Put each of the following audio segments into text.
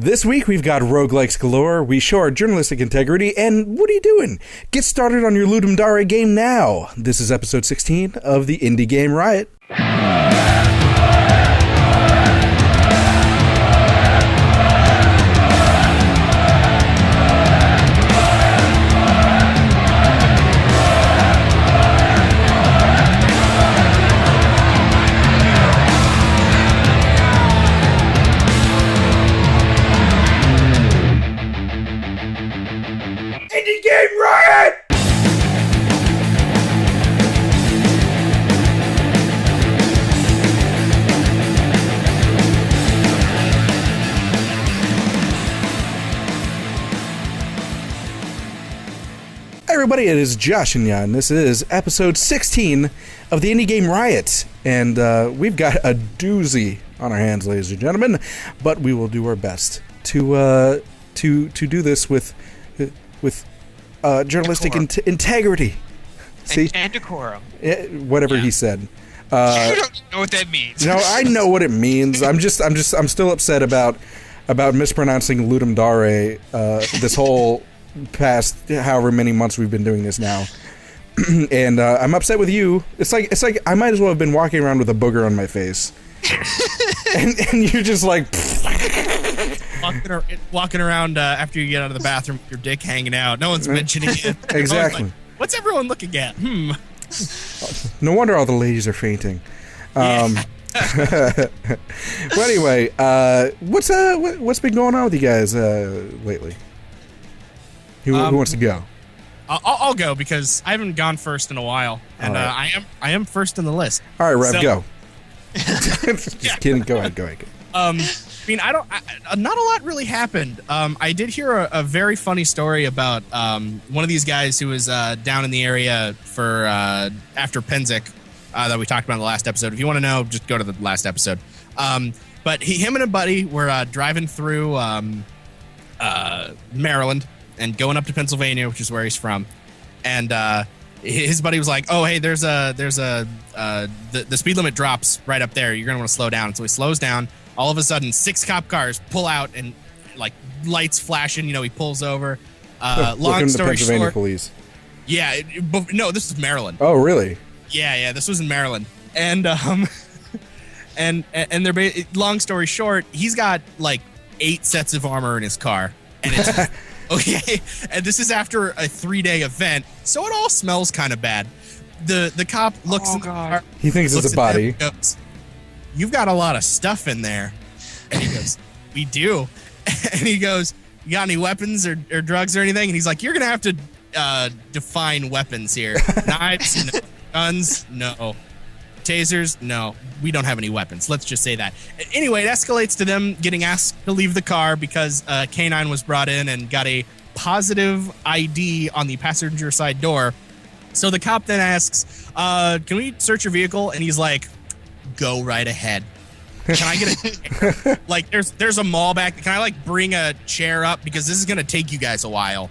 This week we've got roguelikes galore, we show our journalistic integrity, and what are you doing? Get started on your Ludum Dare game now. This is episode 16 of the Indie Game Riot. Indie Game Riot! Hi everybody, it is Josh and Jan. This is episode 16 of the Indie Game Riot. And we've got a doozy on our hands, ladies and gentlemen. But we will do our best to do this with journalistic integrity. See? And decorum. Whatever he said. You don't know what that means. No, I know what it means. I'm still upset about mispronouncing Ludum Dare this whole past however many months we've been doing this now. And I'm upset with you. It's like I might as well have been walking around with a booger on my face. and you're just like walking around after you get out of the bathroom with your dick hanging out. No one's mentioning it. Exactly. Like, what's everyone looking at? No wonder all the ladies are fainting. Well, anyway, what's been going on with you guys lately? Who wants to go? I'll go because I haven't gone first in a while, and right. I am first in the list. All right, Rev, go. Just kidding. Go ahead. I mean, not a lot really happened. I did hear a very funny story about one of these guys who was down in the area for after Penzik that we talked about in the last episode. If you want to know, just go to the last episode. But him and a buddy were driving through Maryland and going up to Pennsylvania, which is where he's from. And his buddy was like, "Oh, hey, there's the speed limit drops right up there. You're gonna want to slow down." So he slows down. All of a sudden, 6 cop cars pull out and like lights flashing. You know, he pulls over. Long story short, police. Yeah, no, this is Maryland. Oh, really? Yeah, this was in Maryland. And and they're long story short, he's got like 8 sets of armor in his car, and it's okay. And this is after a 3-day event, so it all smells kind of bad. The cop looks in the car. He thinks it's a body. Goes, "You've got a lot of stuff in there." And he goes, "We do." And he goes, "You got any weapons or drugs or anything?" And he's like, "You're going to have to define weapons here. Knives? No. Guns? No. Tasers? No. We don't have any weapons. Let's just say that." Anyway, it escalates to them getting asked to leave the car because K9 was brought in and got a positive ID on the passenger side door. So the cop then asks, "Can we search your vehicle?" And he's like, "Go right ahead. Can I get a like? There's a mall back. Can I like bring a chair up because this is gonna take you guys a while."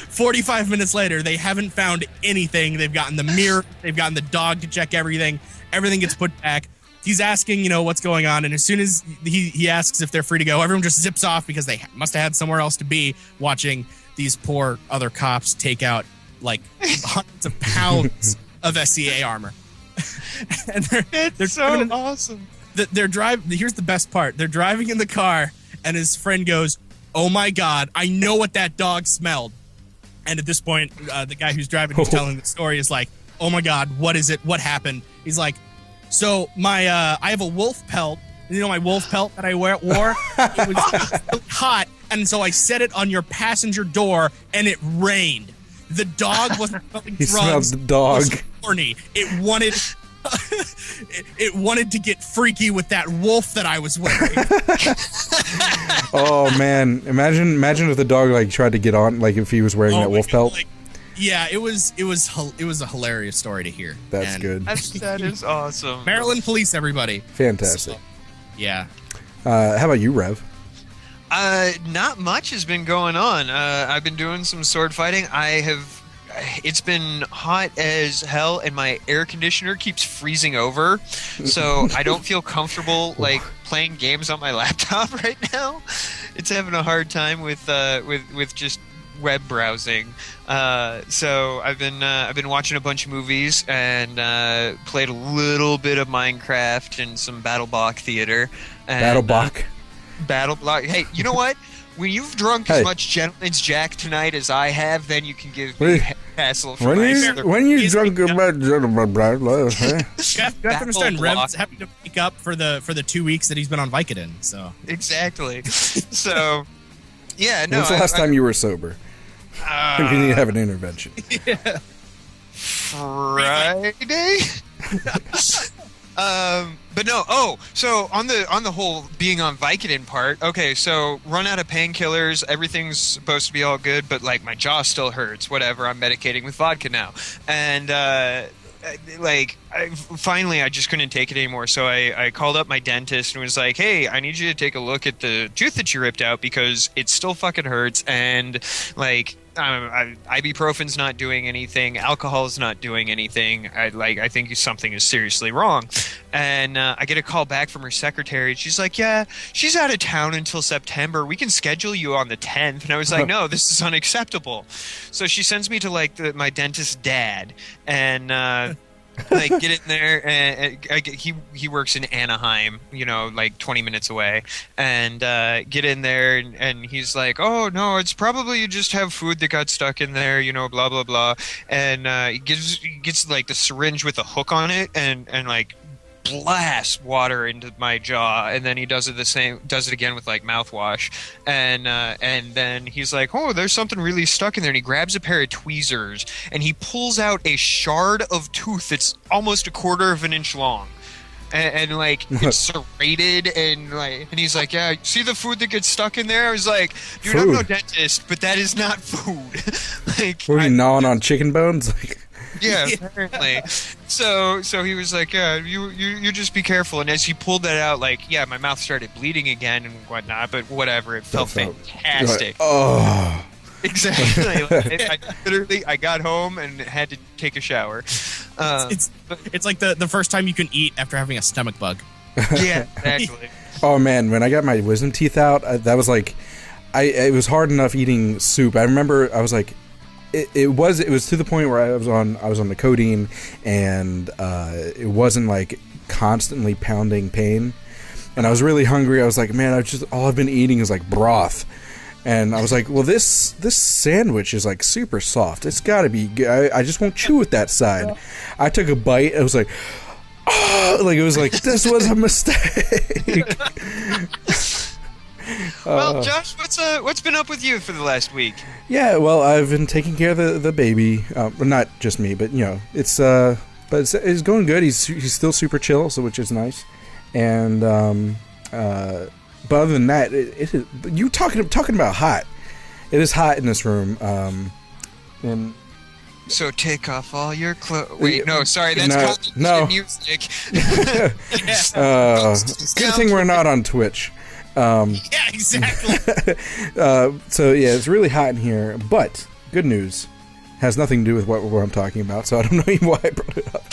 45 minutes later, they haven't found anything. They've gotten the mirror. They've gotten the dog to check everything. Everything gets put back. He's asking, what's going on, and as soon as he asks if they're free to go, everyone just zips off because they must have had somewhere else to be watching these poor other cops take out like hundreds of pounds of SCA armor. And they're so awesome. Here's the best part. They're driving in the car, and his friend goes, "Oh my God, I know what that dog smelled." And at this point, the guy who's driving, who's telling the story, is like, "Oh my God, what is it? What happened?" He's like, "So I have a wolf pelt. My wolf pelt that I wore? It was really hot, and so I set it on your passenger door, and it rained. The dog wasn't smelling he drugs. Smelled the dog. It was horny. It wanted." It wanted to get freaky with that wolf that I was wearing. Oh man, imagine if the dog like tried to get on, like if he was wearing that wolf pelt. Yeah, it was a hilarious story to hear. That's good. That is awesome. Maryland police, everybody. Fantastic. So, yeah. How about you, Rev? Not much has been going on. I've been doing some sword fighting. it's been hot as hell, and my air conditioner keeps freezing over, so I don't feel comfortable like playing games on my laptop right now. It's having a hard time with just web browsing. So I've been watching a bunch of movies and played a little bit of Minecraft and some BattleBlock theater. And, BattleBlock. Hey, you know what? When you've drunk as much Gentleman's Jack tonight as I have, then you can give me hassle for when you drunk about Gentleman's Jack, you have to understand, Rev's having to make up for the 2 weeks that he's been on Vicodin. So exactly. So yeah, no. When's the last time you were sober? You need to have an intervention. Yeah. Friday. But no. Oh, so on the whole being on Vicodin part. Okay, so run out of painkillers. Everything's supposed to be all good, but like my jaw still hurts. Whatever. I'm medicating with vodka now, and finally I just couldn't take it anymore. So I called up my dentist and was like, "Hey, I need you to take a look at the tooth that you ripped out because it still fucking hurts, and like." Ibuprofen's not doing anything. Alcohol's not doing anything. I think something is seriously wrong. And I get a call back from her secretary. She's like, "Yeah, she's out of town until September. We can schedule you on the 10th." And I was like, "No, this is unacceptable." So she sends me to like my dentist's dad, and like get in there, and he works in Anaheim, like 20 minutes away, and get in there, and he's like, "Oh no, it's probably you just have food that got stuck in there, blah blah blah," and he gets like the syringe with a hook on it, and like blast water into my jaw, and then he does it again with like mouthwash, and then he's like, "Oh, there's something really stuck in there," and he grabs a pair of tweezers and he pulls out a shard of tooth that's almost a quarter of an inch long, and like it's serrated, and he's like, "Yeah, see the food that gets stuck in there?" I was like, "Dude, I'm no dentist, but that is not food." Like, were you gnawing on chicken bones? Yeah, apparently. So he was like, "Yeah, you just be careful." And as he pulled that out, like, yeah, my mouth started bleeding again and whatnot. But whatever, it felt fantastic. Like, oh, exactly. I got home and had to take a shower. It's like the first time you can eat after having a stomach bug. Yeah, exactly. Oh man, when I got my wisdom teeth out, that was like, it was hard enough eating soup. I remember I was like. It was to the point where I was on the codeine, and it wasn't like constantly pounding pain, and I was really hungry. I was like, man, all I've been eating is like broth, and I was like, well, this sandwich is like super soft. It's got to be good. I just won't chew with that side. I took a bite. It was like, oh, like it was like this was a mistake. Well, Josh, what's been up with you for the last week? Yeah, well, I've been taking care of the baby. Well, not just me, but it's going good. He's still super chill, so which is nice. And but other than that, it is. You talking about hot? It is hot in this room. And so take off all your clothes. Wait, no, sorry, that's called music. Good thing we're not on Twitch. Yeah, exactly. So yeah, it's really hot in here, but good news has nothing to do with what I'm talking about, so I don't know even why I brought it up.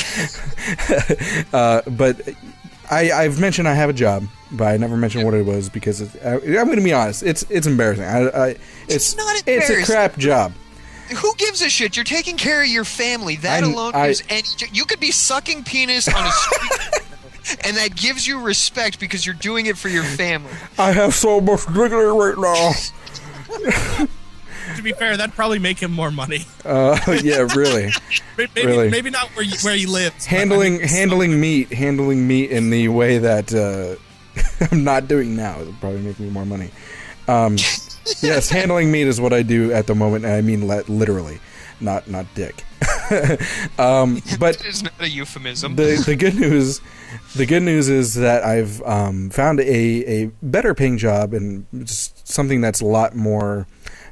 But I've mentioned I have a job, but I never mentioned what it was because I'm going to be honest, it's embarrassing. It's not embarrassing. It's a crap job. Who gives a shit? You're taking care of your family. That alone is you could be sucking penis on a street. And that gives you respect because you're doing it for your family. I have so much dignity right now. To be fair, that'd probably make him more money. Yeah, really. Maybe not where he lives. Handling meat in the way that I'm not doing now would probably make me more money. Yes, handling meat is what I do at the moment, and I mean literally, not dick. But it's not a euphemism. The good news is that I've found a better paying job and something that's a lot more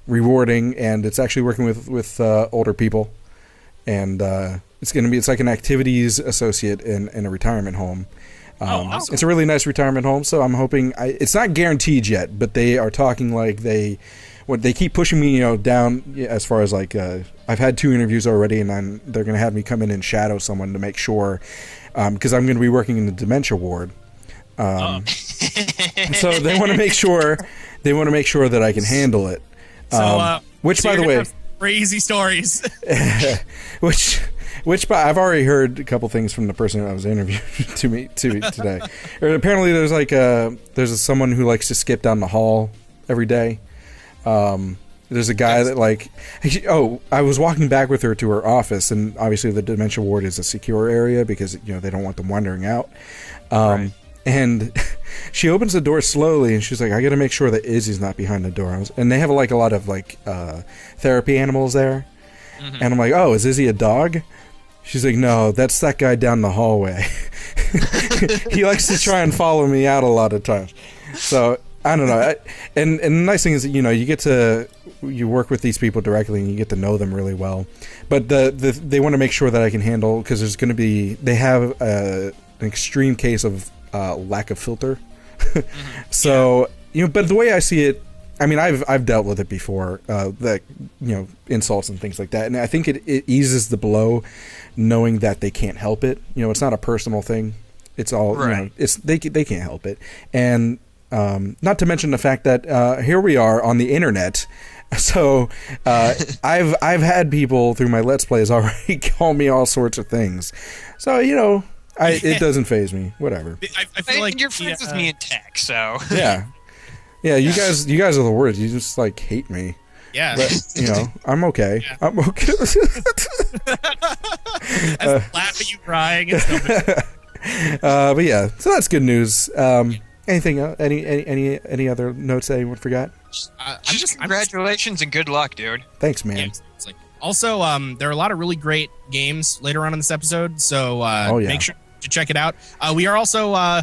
rewarding, and it's actually working with older people, and it's like an activities associate in a retirement home. Awesome. It's a really nice retirement home, so I'm hoping it's not guaranteed yet, but they are talking like they what they keep pushing me, down as far as like I've had 2 interviews already, and they're going to have me come in and shadow someone to make sure, because I'm going to be working in the dementia ward. So they want to make sure that I can handle it. Which, by the way, crazy stories. Which I've already heard a couple things from the person that was interviewed to me today. Or apparently, there's like someone who likes to skip down the hall every day. There's a guy that I was walking back with her to her office, and obviously the dementia ward is a secure area because they don't want them wandering out. Right. And she opens the door slowly, and she's like, "I got to make sure that Izzy's not behind the door." And they have like a lot of therapy animals there, and I'm like, "Oh, is Izzy a dog?" She's like, "No, that's that guy down the hallway. He likes to try and follow me out a lot of times." So I don't know. And the nice thing is that, you work with these people directly and you get to know them really well. But they want to make sure that I can handle, because there's going to be, they have an extreme case of lack of filter. So, but the way I see it, I mean, I've dealt with it before, insults and things like that. And I think it eases the blow knowing that they can't help it. It's not a personal thing. It's all, right. They can't help it. And not to mention the fact that here we are on the internet. So I've had people through my Let's Plays already call me all sorts of things. So, it doesn't faze me. Whatever. I feel like you're friends with me in tech, so. Yeah. Yeah, you guys are the worst. You just hate me. Yeah. But, I'm okay. Yeah. I'm okay. Laugh at you crying. It's no big deal. But yeah, so that's good news. Anything else? Any other notes that anyone forgot? Congratulations and good luck, dude. Thanks, man. Yeah, also, there are a lot of really great games later on in this episode, so make sure to check it out. We are also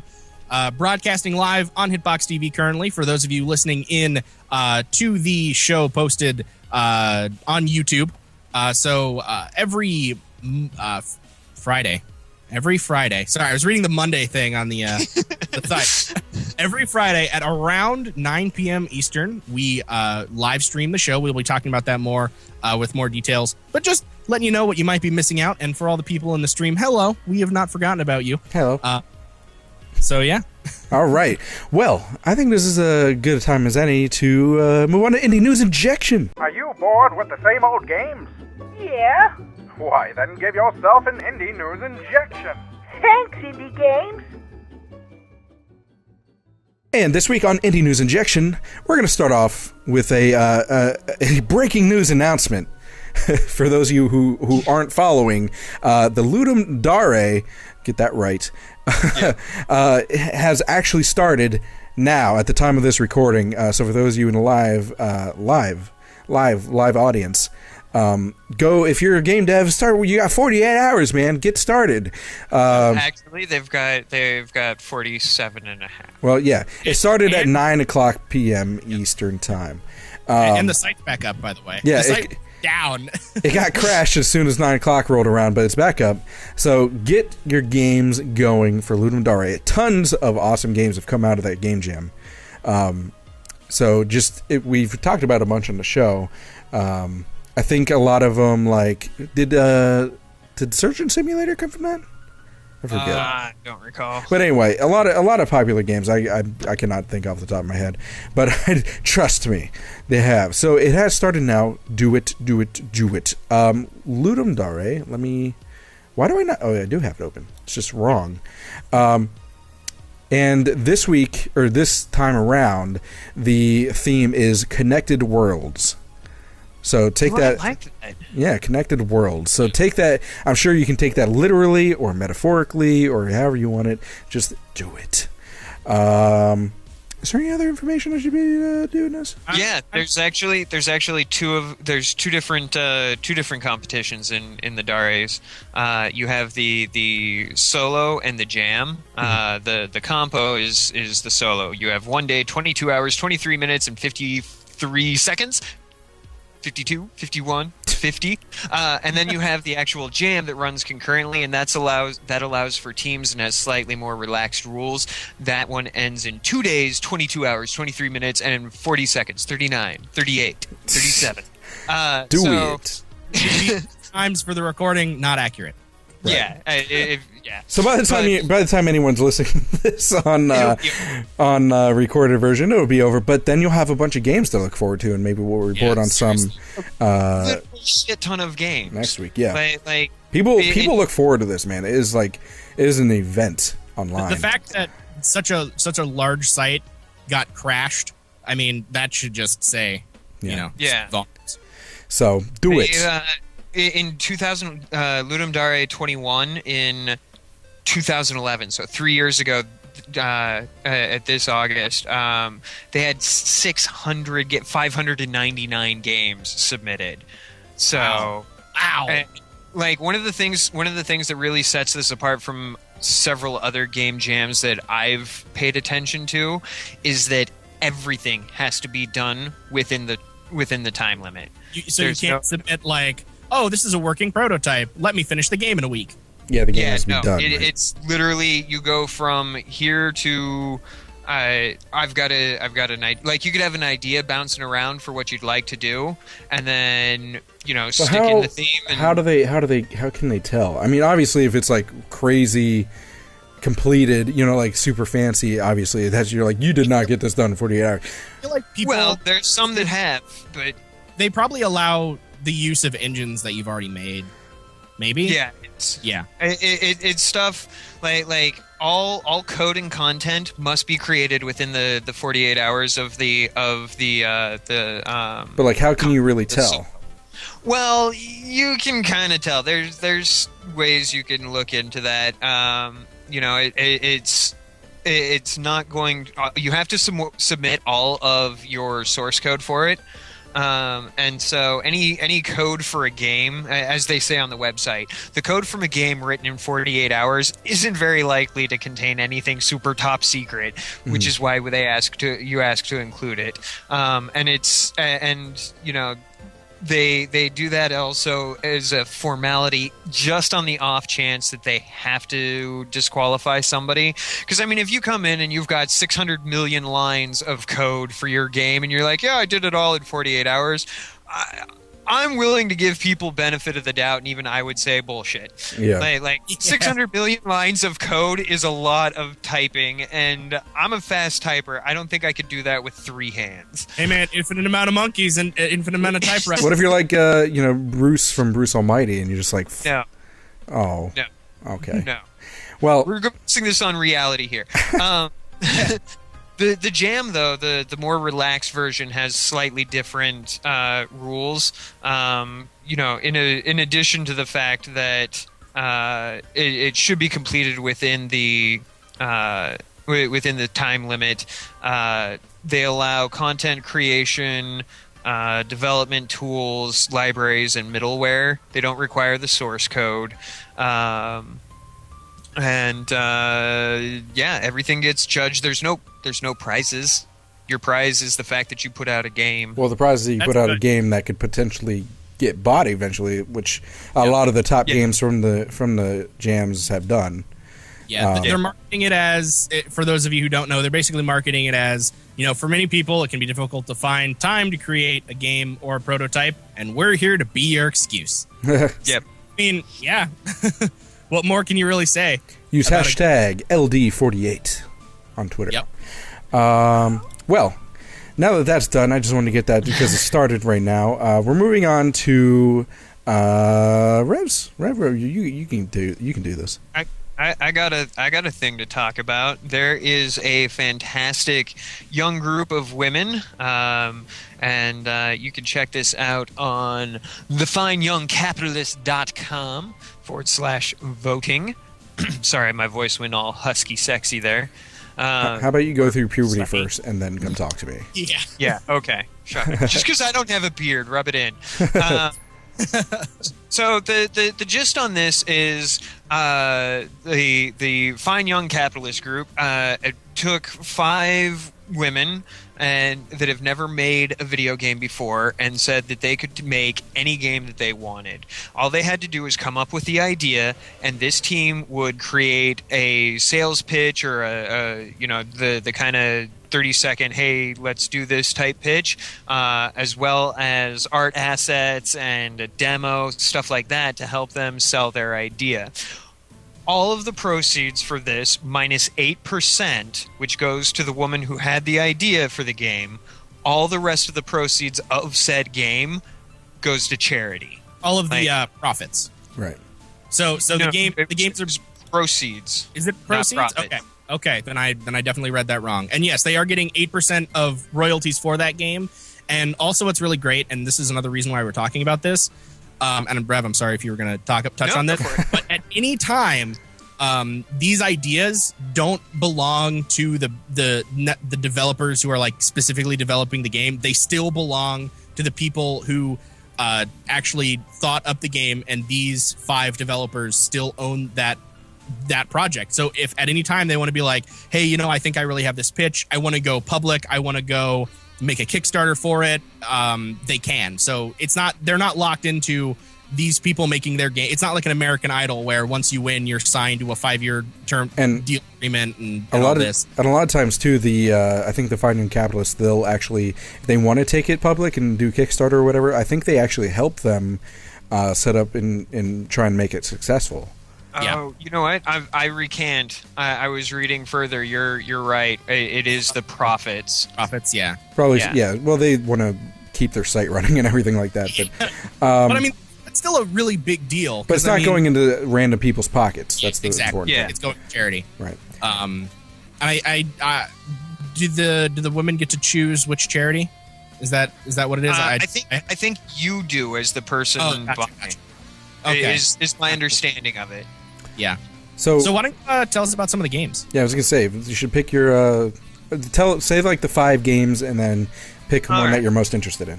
broadcasting live on Hitbox TV currently, for those of you listening in to the show posted on YouTube. So every Friday. Sorry, I was reading the Monday thing on the the site. Every Friday at around 9 p.m. Eastern, we live stream the show. We'll be talking about that more with more details. But just letting you know what you might be missing out. And for all the people in the stream, hello. We have not forgotten about you. Hello. So, yeah. All right. Well, I think this is as good a time as any to move on to Indie News Injection. Are you bored with the same old games? Yeah. Why, then give yourself an Indie News Injection. Thanks, Indie Games. And this week on Indie News Injection, we're going to start off with a breaking news announcement. For those of you who aren't following, the Ludum Dare, get that right, has actually started now at the time of this recording. So for those of you in the live audience, go, if you're a game dev, start. You got 48 hours, man. Get started. Actually, they've got 47 and a half. Well, yeah, it started at 9:00 p.m. Eastern time. And the site's back up, by the way. Yeah, the site down. It got crashed as soon as 9:00 rolled around, but it's back up. So get your games going for Ludum Dare. Tons of awesome games have come out of that game jam. So we've talked about a bunch on the show. I think a lot of them, did Surgeon Simulator come from that? I forget. I don't recall. But anyway, a lot of popular games. I cannot think off the top of my head, but trust me, they have. So it has started now. Do it. Ludum Dare. Why do I not? Oh, I do have it open. It's just wrong. And this week, or this time around, the theme is Connected Worlds. So take that. I like that. Yeah, Connected Worlds. So take that. I'm sure you can take that literally or metaphorically or however you want it. Just do it. Is there any other information I should be doing this? Yeah, there's actually two different competitions in the Dares. You have the solo and the jam. The compo is the solo. You have 1 day, 22 hours, 23 minutes, and 53 seconds. 52, 51, 50. And then you have the actual jam that runs concurrently, and that allows for teams and has slightly more relaxed rules. That one ends in 2 days, 22 hours, 23 minutes, and 40 seconds, 39, 38, 37. Do it. Times for the recording, not accurate. Right. Yeah. So by the time anyone's listening to this on recorded version, it'll be over. But then you'll have a bunch of games to look forward to, and maybe we'll report on some. A shit ton of games next week. Yeah, like people look forward to this, man. It is an event online. The fact that such a large site got crashed, I mean, that should just say, volumes. So do it. In 2000, Ludum Dare 21 in 2011, so 3 years ago at this August, they had 599 games submitted. So, wow. Like one of the things that really sets this apart from several other game jams that I've paid attention to is that everything has to be done within the time limit. So you can't submit like, oh, this is a working prototype. Let me finish the game in a week. Yeah, the game has to be done. Right? It's literally you go from here to I've got an idea. Like you could have an idea bouncing around for what you'd like to do, and then stick in the theme. And how can they tell? I mean, obviously, if it's like crazy completed, like super fancy, obviously you're like, you did not get this done in 48 hours. I feel like people, there's some that have, but they probably allow the use of engines that you've already made. Maybe. Yeah. It's stuff like all code and content must be created within the 48 hours of the But like, how can you really tell? Well, you can kind of tell. There's ways you can look into that. It's not going. You have to submit all of your source code for it. And so any code for a game, as they say on the website, the code from a game written in 48 hours isn't very likely to contain anything super top secret, which is why you ask to include it. They do that also as a formality, just on the off chance that they have to disqualify somebody. Because, I mean, if you come in and you've got 600 million lines of code for your game and you're like, yeah, I did it all in 48 hours, I'm willing to give people benefit of the doubt, and even I would say bullshit. Yeah. Like 600 million lines of code is a lot of typing, and I'm a fast typer. I don't think I could do that with 3 hands. Hey man, infinite amount of monkeys and infinite amount of typewriters. What if you're like Bruce from Bruce Almighty, and you're just like, no. Oh. No. Okay. No. Well, we're basing this on reality here. The jam, though, the more relaxed version has slightly different rules. In addition to the fact that it should be completed within the time limit, they allow content creation, development tools, libraries, and middleware. They don't require the source code. Everything gets judged. There's no prizes. Your prize is the fact that you put out a game. Well, the prize is that you put out a game that could potentially get bought eventually, which a lot of the top games from the jams have done. Yeah, they're marketing it as, for those of you who don't know, they're basically marketing it as, for many people, it can be difficult to find time to create a game or a prototype, and we're here to be your excuse. Yep. I mean, yeah. What more can you really say? Use hashtag LD48 on Twitter. Yep. Well, now that that's done, I just wanted to get that because it started right now. We're moving on to Revs. Rev, you can do this. I got a thing to talk about. There is a fantastic young group of women, and you can check this out on thefineyoungcapitalist.com/voting. Sorry, my voice went all husky sexy there. How about you go through puberty first and then come talk to me? Yeah. Okay. Sure. Just because I don't have a beard, rub it in. So the gist on this is the Fine Young Capitalist Group took 5 women and that have never made a video game before and said that they could make any game that they wanted. All they had to do was come up with the idea, and this team would create a sales pitch or the kind of 30-second, hey, let's do this type pitch, as well as art assets and a demo, stuff like that to help them sell their idea. All of the proceeds for this, minus 8%, which goes to the woman who had the idea for the game, all the rest of the proceeds of said game goes to charity. All of the profits. Right. So the games are proceeds. Is it proceeds? Okay. Then I definitely read that wrong. And yes, they are getting 8% of royalties for that game. And also, what's really great, and this is another reason why we're talking about this. And Brev, I'm sorry if you were going to touch on this, but at any time, these ideas don't belong to the developers who are like specifically developing the game. They still belong to the people who actually thought up the game, and these 5 developers still own that project. So if at any time they want to be like, hey, I think I really have this pitch, I want to go public, I want to go make a Kickstarter for it, they can. So they're not locked into these people making their game. It's not like an American Idol where once you win, you're signed to a 5-year term deal agreement and all this. And a lot of times too, I think the Finding Capitalists, they'll actually, if they want to take it public and do Kickstarter or whatever, I think they actually help them set up and try and make it successful. Yeah. Oh, you know what? I recant. I was reading further. You're right. It is the profits. Profits, yeah. Probably, yeah. Well, they want to keep their site running and everything like that. But, but I mean, it's still a really big deal. But it's not going into random people's pockets. That's the important thing. It's going to charity. Right. Do the women get to choose which charity? Is that what it is? I think you do as the person buying. Okay. Is my understanding of it. Yeah. So why don't you tell us about some of the games? Yeah, I was gonna say you should pick your say like the 5 games and then pick one that you're most interested in.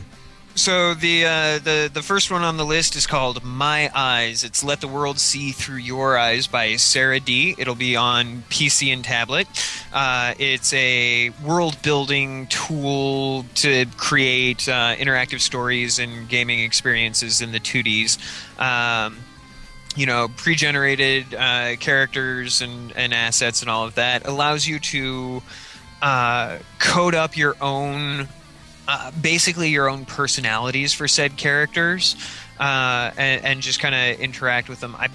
So the first one on the list is called My Eyes. It's Let the World See Through Your Eyes by Sarah D. It'll be on PC and tablet. It's a world-building tool to create interactive stories and gaming experiences in the 2Ds. Pre-generated characters and assets and all of that allows you to code up your own, basically your own personalities for said characters, and just kind of interact with them. I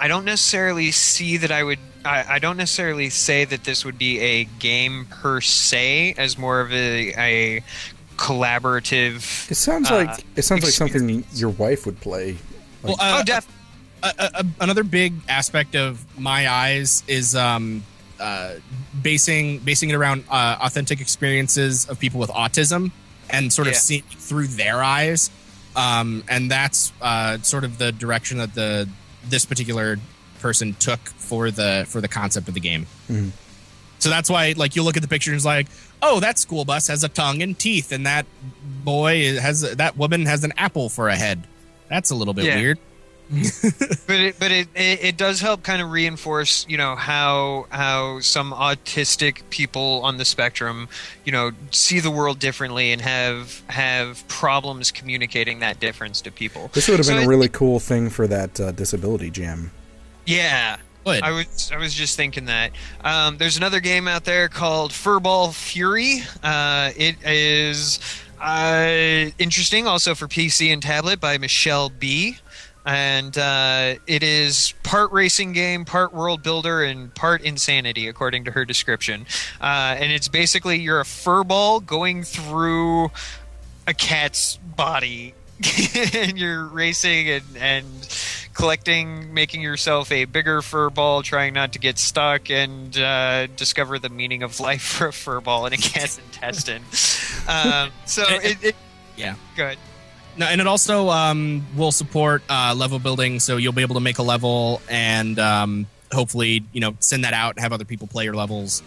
don't necessarily see that I don't necessarily say that this would be a game per se, as more of a collaborative. It sounds like something your wife would play. Definitely. Another big aspect of My Eyes is basing it around authentic experiences of people with autism and sort of seeing through their eyes, and that's sort of the direction that this particular person took for the concept of the game. Mm-hmm. So that's why, like, you look at the picture and it's like, oh, that school bus has a tongue and teeth, and that woman has an apple for a head. That's a little bit weird. but it does help kind of reinforce, how some autistic people on the spectrum, see the world differently and have problems communicating that difference to people. This would have been a really cool thing for that disability jam. Yeah. Good. I was just thinking that. There's another game out there called Furball Fury. It is interesting, also for PC and tablet, by Michelle B. And it is part racing game, part world builder, and part insanity, according to her description. And it's basically you're a furball going through a cat's body, and you're racing and collecting, making yourself a bigger furball, trying not to get stuck, and discover the meaning of life for a furball in a cat's intestine. Yeah. Good. No, and it also will support level building, so you'll be able to make a level and hopefully, send that out and have other people play your levels.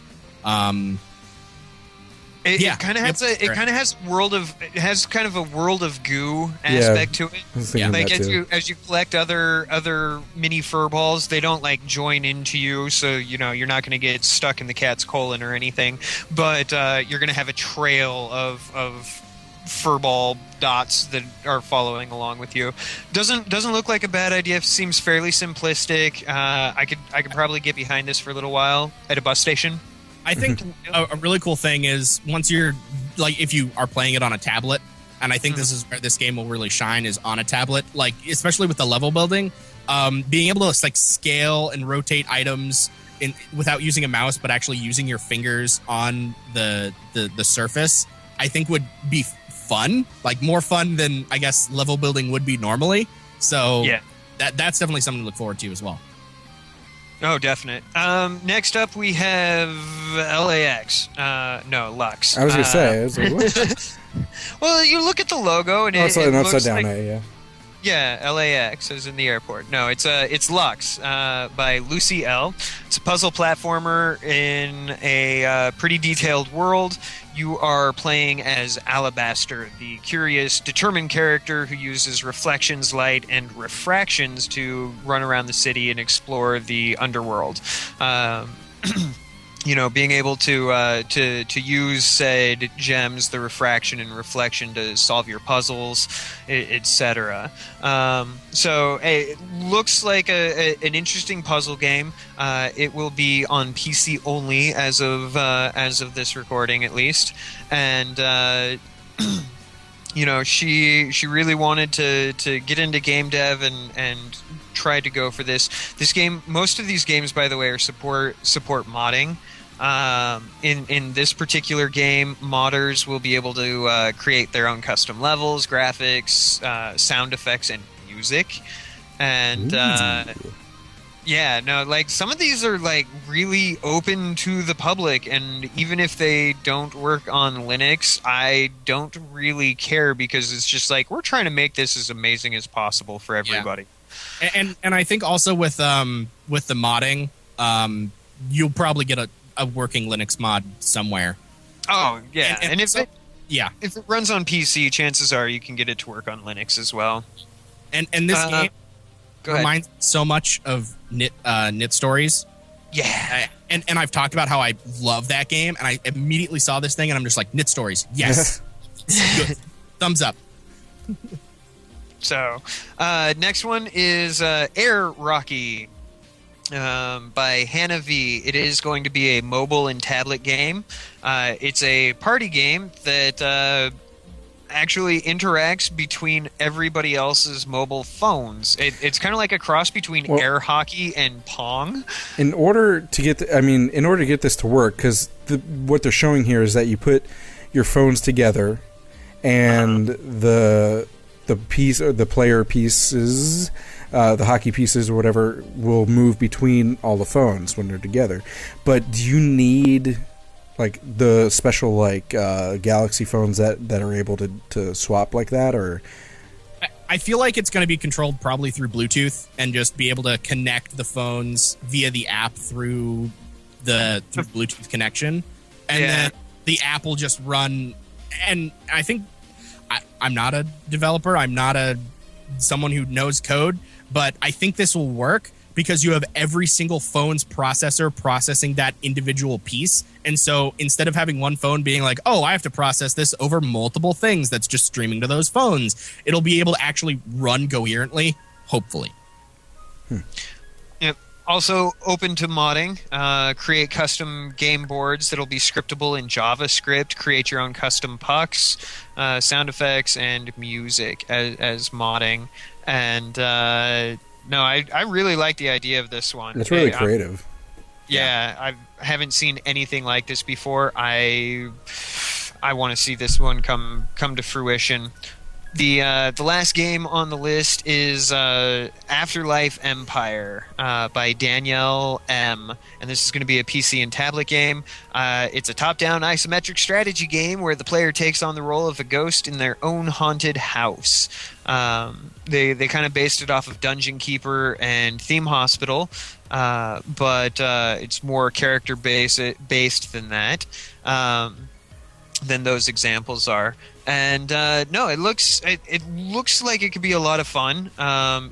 It kind of has it has kind of a world of goo aspect to it. Like as you collect other mini fur balls, they don't like join into you, so you're not going to get stuck in the cat's colon or anything. But you're going to have a trail of furball dots that are following along with you. Doesn't look like a bad idea. Seems fairly simplistic. I could probably get behind this for a little while at a bus station. I think a really cool thing is once you're like, if you are playing it on a tablet, and I think this is where this game will really shine is on a tablet, like especially with the level building, being able to like scale and rotate items without using a mouse, but actually using your fingers on the surface, I think would be fun, like more fun than I guess level building would be normally. So yeah, that's definitely something to look forward to as well. Oh, definite. Next up, we have LAX. No, Lux. I was going to say. I was like, what? Well, you look at the logo, and it an looks upside down like, A, yeah. Yeah, LAX is in the airport. No, it's Lux by Lucy L. It's a puzzle platformer in a pretty detailed world. You are playing as Alabaster, the curious, determined character who uses reflections, light, and refractions to run around the city and explore the underworld. Being able to use said gems, the refraction and reflection, to solve your puzzles, etc. So it looks like an interesting puzzle game. It will be on PC only as of this recording, at least, and she really wanted to get into game dev and tried to go for this game. Most of these games, by the way, are support modding. In this particular game, modders will be able to create their own custom levels, graphics, sound effects, and music. And some of these are like really open to the public, and even if they don't work on Linux, I don't really care, because it's just like we're trying to make this as amazing as possible for everybody. Yeah. And I think also with the modding, you'll probably get a working Linux mod somewhere. Oh yeah, and if it runs on PC, chances are you can get it to work on Linux as well. And this game reminds me so much of Knit Stories. Yeah, and I've talked about how I love that game, and I immediately saw this thing, and I'm just like, Knit Stories, yes, good, thumbs up. So, next one is Air Rocky. By Hannah V. It is going to be a mobile and tablet game. It's a party game that actually interacts between everybody else's mobile phones. It's kind of like a cross between air hockey and Pong. In order to get this to work, because what they're showing here is that you put your phones together, and the piece or the player pieces. The hockey pieces or whatever will move between all the phones when they're together. But do you need like the special Galaxy phones that are able to swap like that? Or I feel like it's going to be controlled probably through Bluetooth and just be able to connect the phones via the app through the Bluetooth connection, and then the app will just run. And I think I'm not a developer. I'm not someone who knows code. But I think this will work because you have every single phone's processor processing that individual piece. And so instead of having one phone being like, oh, I have to process this over multiple things that's just streaming to those phones, it'll be able to actually run coherently, hopefully. Yep. Also open to modding. Create custom game boards that'll be scriptable in JavaScript. Create your own custom pucks, sound effects, and music as modding. And I really like the idea of this one. It's really creative. I haven't seen anything like this before. I want to see this one come to fruition. The last game on the list is Afterlife Empire by Danielle M. And this is going to be a PC and tablet game. It's a top-down isometric strategy game where the player takes on the role of a ghost in their own haunted house. They kind of based it off of Dungeon Keeper and Theme Hospital, but it's more character based than that. those examples are. And no, it looks like it could be a lot of fun.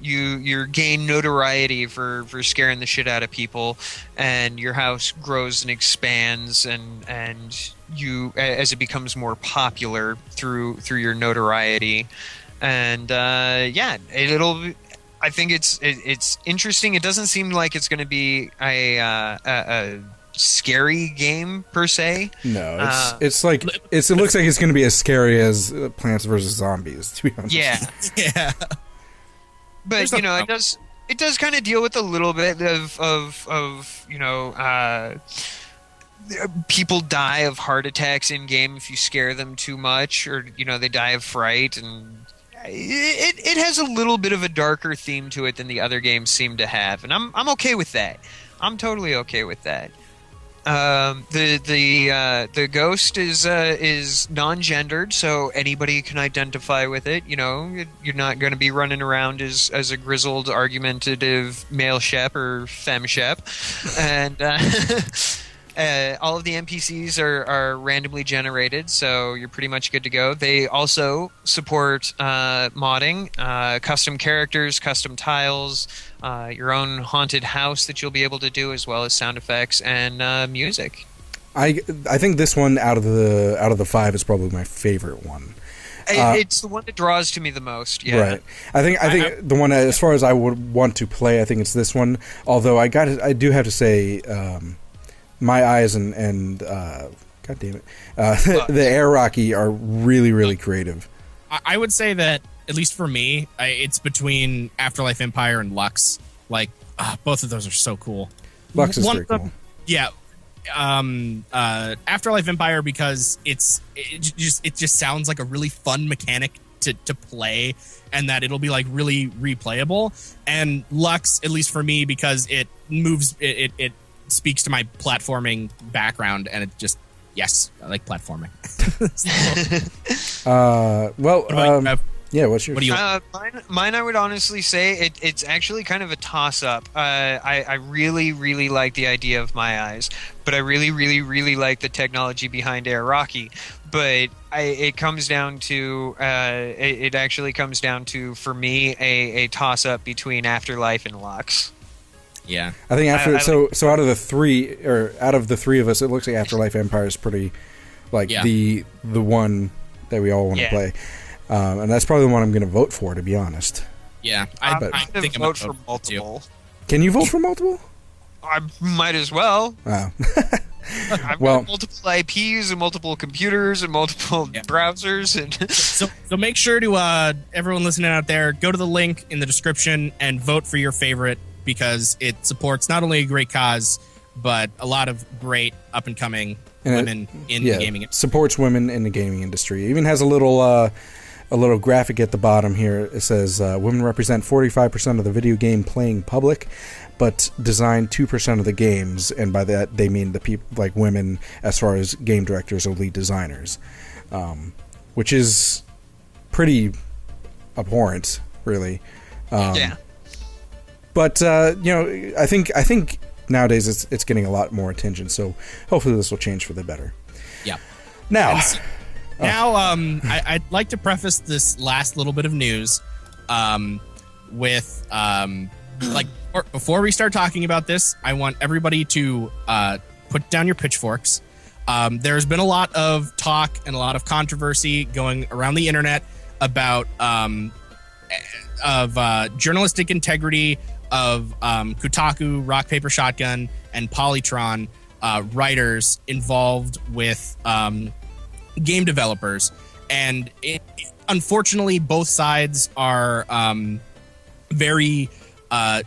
You gain notoriety for scaring the shit out of people, and your house grows and expands, and you, as it becomes more popular through your notoriety. And I think it's interesting. It doesn't seem like it's going to be a scary game per se. No, it looks like it's going to be as scary as Plants vs Zombies, to be honest. Yeah. But it does kind of deal with a little bit of people die of heart attacks in game if you scare them too much, or they die of fright, and it has a little bit of a darker theme to it than the other games seem to have, and I'm okay with that. I'm totally okay with that. The ghost is non-gendered, so anybody can identify with it. You're not going to be running around as a grizzled, argumentative male shep or femme shep, and all of the NPCs are randomly generated, so you're pretty much good to go. They also support modding, custom characters, custom tiles, your own haunted house that you'll be able to do, as well as sound effects and music. I think this one out of the 5 is probably my favorite one. It's the one that draws to me the most. Yeah, right. I think the one, as far as I would want to play, I think it's this one. Although I do have to say, my eyes and God damn it, the Air Rocky are really, really creative. I would say that, at least for me, it's between Afterlife Empire and Lux. Like, both of those are so cool. Lux is very cool. Yeah. Afterlife Empire, because it just sounds like a really fun mechanic to play, and that it'll be like really replayable. And Lux, at least for me, because it moves, it speaks to my platforming background, and it just, yes, I like platforming. Yeah, what's yours? What do you mine, I would honestly say it's actually kind of a toss-up. I really, really like the idea of My Eyes, but I really, really, really like the technology behind Air Rocky. But it comes down to, it actually comes down to, for me, a toss-up between Afterlife and Lux. Yeah, I think so out of the three of us, it looks like Afterlife Empire is pretty, the one that we all want to play. And that's probably the one I'm going to vote for, to be honest. Yeah, I think I'm vote for multiple. Can you vote for multiple? I might as well. Oh. I've got multiple IPs and multiple computers and multiple browsers, and so make sure to everyone listening out there, go to the link in the description and vote for your favorite, because it supports not only a great cause, but a lot of great up and coming women in the gaming industry. Supports women in the gaming industry. It even has a little graphic at the bottom here. It says, women represent 45% of the video game playing public, but design 2% of the games. And by that, they mean the people, like women, as far as game directors or lead designers, which is pretty abhorrent, really. But, I think nowadays it's getting a lot more attention. So hopefully this will change for the better. Yeah. Now... I'd like to preface this last little bit of news with before we start talking about this, I want everybody to put down your pitchforks. There's been a lot of talk and a lot of controversy going around the internet about journalistic integrity of Kotaku, Rock Paper Shotgun, and Polytron writers involved with game developers, and unfortunately both sides are very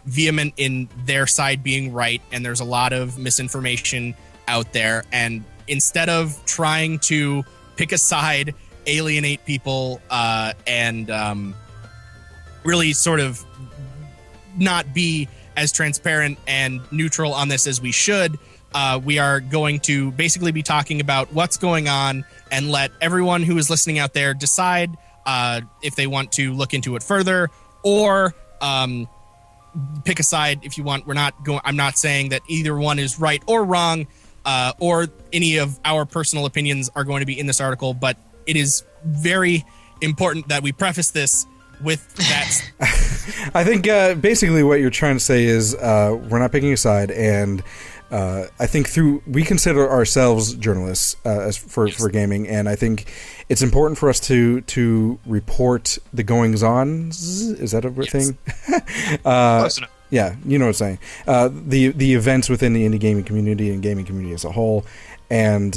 vehement in their side being right, and there's a lot of misinformation out there, and instead of trying to pick a side, alienate people, and really sort of not be as transparent and neutral on this as we should, we are going to basically be talking about what's going on and let everyone who is listening out there decide if they want to look into it further, or pick a side if you want. I'm not saying that either one is right or wrong. or any of our personal opinions are going to be in this article, but it is very important that we preface this with that. I think basically what you're trying to say is we're not picking a side, and I think we consider ourselves journalists for gaming, and I think it's important for us to report the goings-ons. Is that a thing? Close enough. Yeah, you know what I'm saying. The events within the indie gaming community and gaming community as a whole, and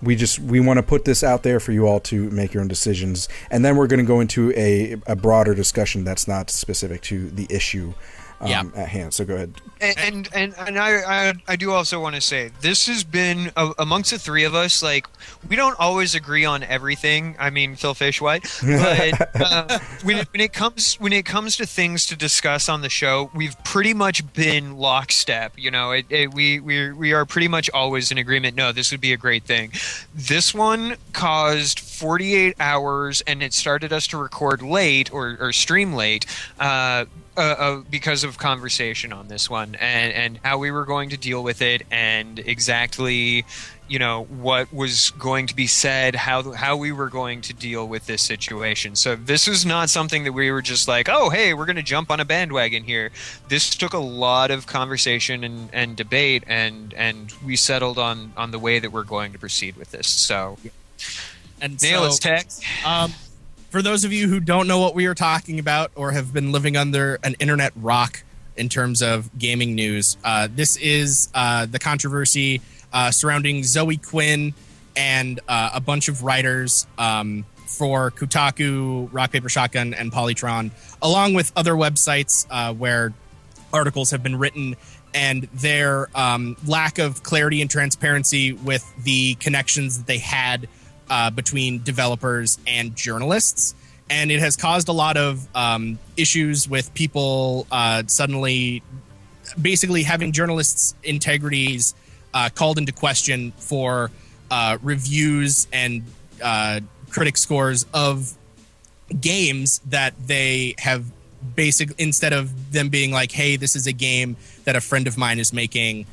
we want to put this out there for you all to make your own decisions, and then we're going to go into a broader discussion that's not specific to the issue at hand. So go ahead. And I do also want to say this has been amongst the three of us. Like, we don't always agree on everything. I mean, Phil Fish White, but when it comes to things to discuss on the show, we've pretty much been lockstep. You know, we are pretty much always in agreement. No, this would be a great thing. This one caused 48 hours, and it started us to record late or stream late. Because of conversation on this one and how we were going to deal with it and exactly, you know, what was going to be said, how we were going to deal with this situation. So this is not something that we were just like, oh, hey, we're going to jump on a bandwagon here. This took a lot of conversation and debate, and we settled on the way that we're going to proceed with this. So, and Nail is tech. For those of you who don't know what we are talking about or have been living under an internet rock in terms of gaming news, this is the controversy surrounding Zoe Quinn and a bunch of writers for Kotaku, Rock Paper Shotgun, and Polytron, along with other websites where articles have been written, and their lack of clarity and transparency with the connections that they had between developers and journalists. And it has caused a lot of issues with people suddenly basically having journalists' integrities called into question for reviews and critic scores of games that they have instead of them being like, hey, this is a game that a friend of mine is making.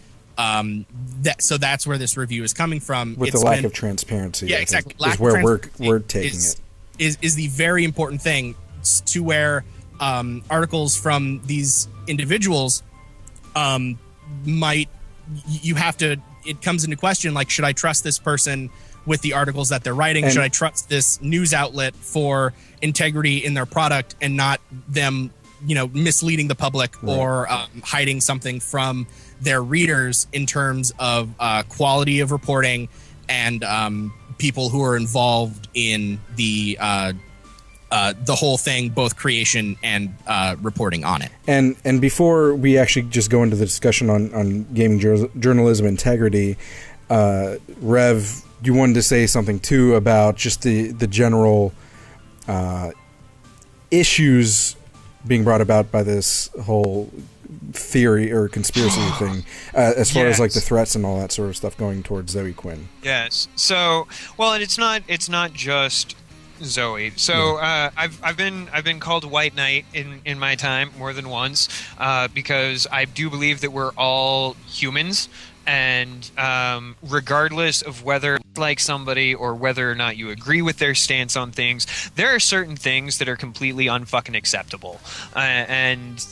So that's where this review is coming from. With the lack of transparency, yeah, exactly. Is where we're taking it. Is the very important thing, to where articles from these individuals it comes into question, like, should I trust this person with the articles that they're writing? Should I trust this news outlet for integrity in their product and not them, you know, misleading the public or hiding something from their readers in terms of quality of reporting and people who are involved in the whole thing, both creation and reporting on it. And before we actually just go into the discussion on gaming journalism integrity, Rev, you wanted to say something too about just the general issues being brought about by this whole theory or conspiracy thing, as far as like the threats and all that sort of stuff going towards Zoe Quinn. Yes. So, well, and it's not just Zoe. So I've been called White Knight in my time more than once because I do believe that we're all humans, and regardless of whether you like somebody or whether or not you agree with their stance on things, there are certain things that are completely unfucking acceptable. And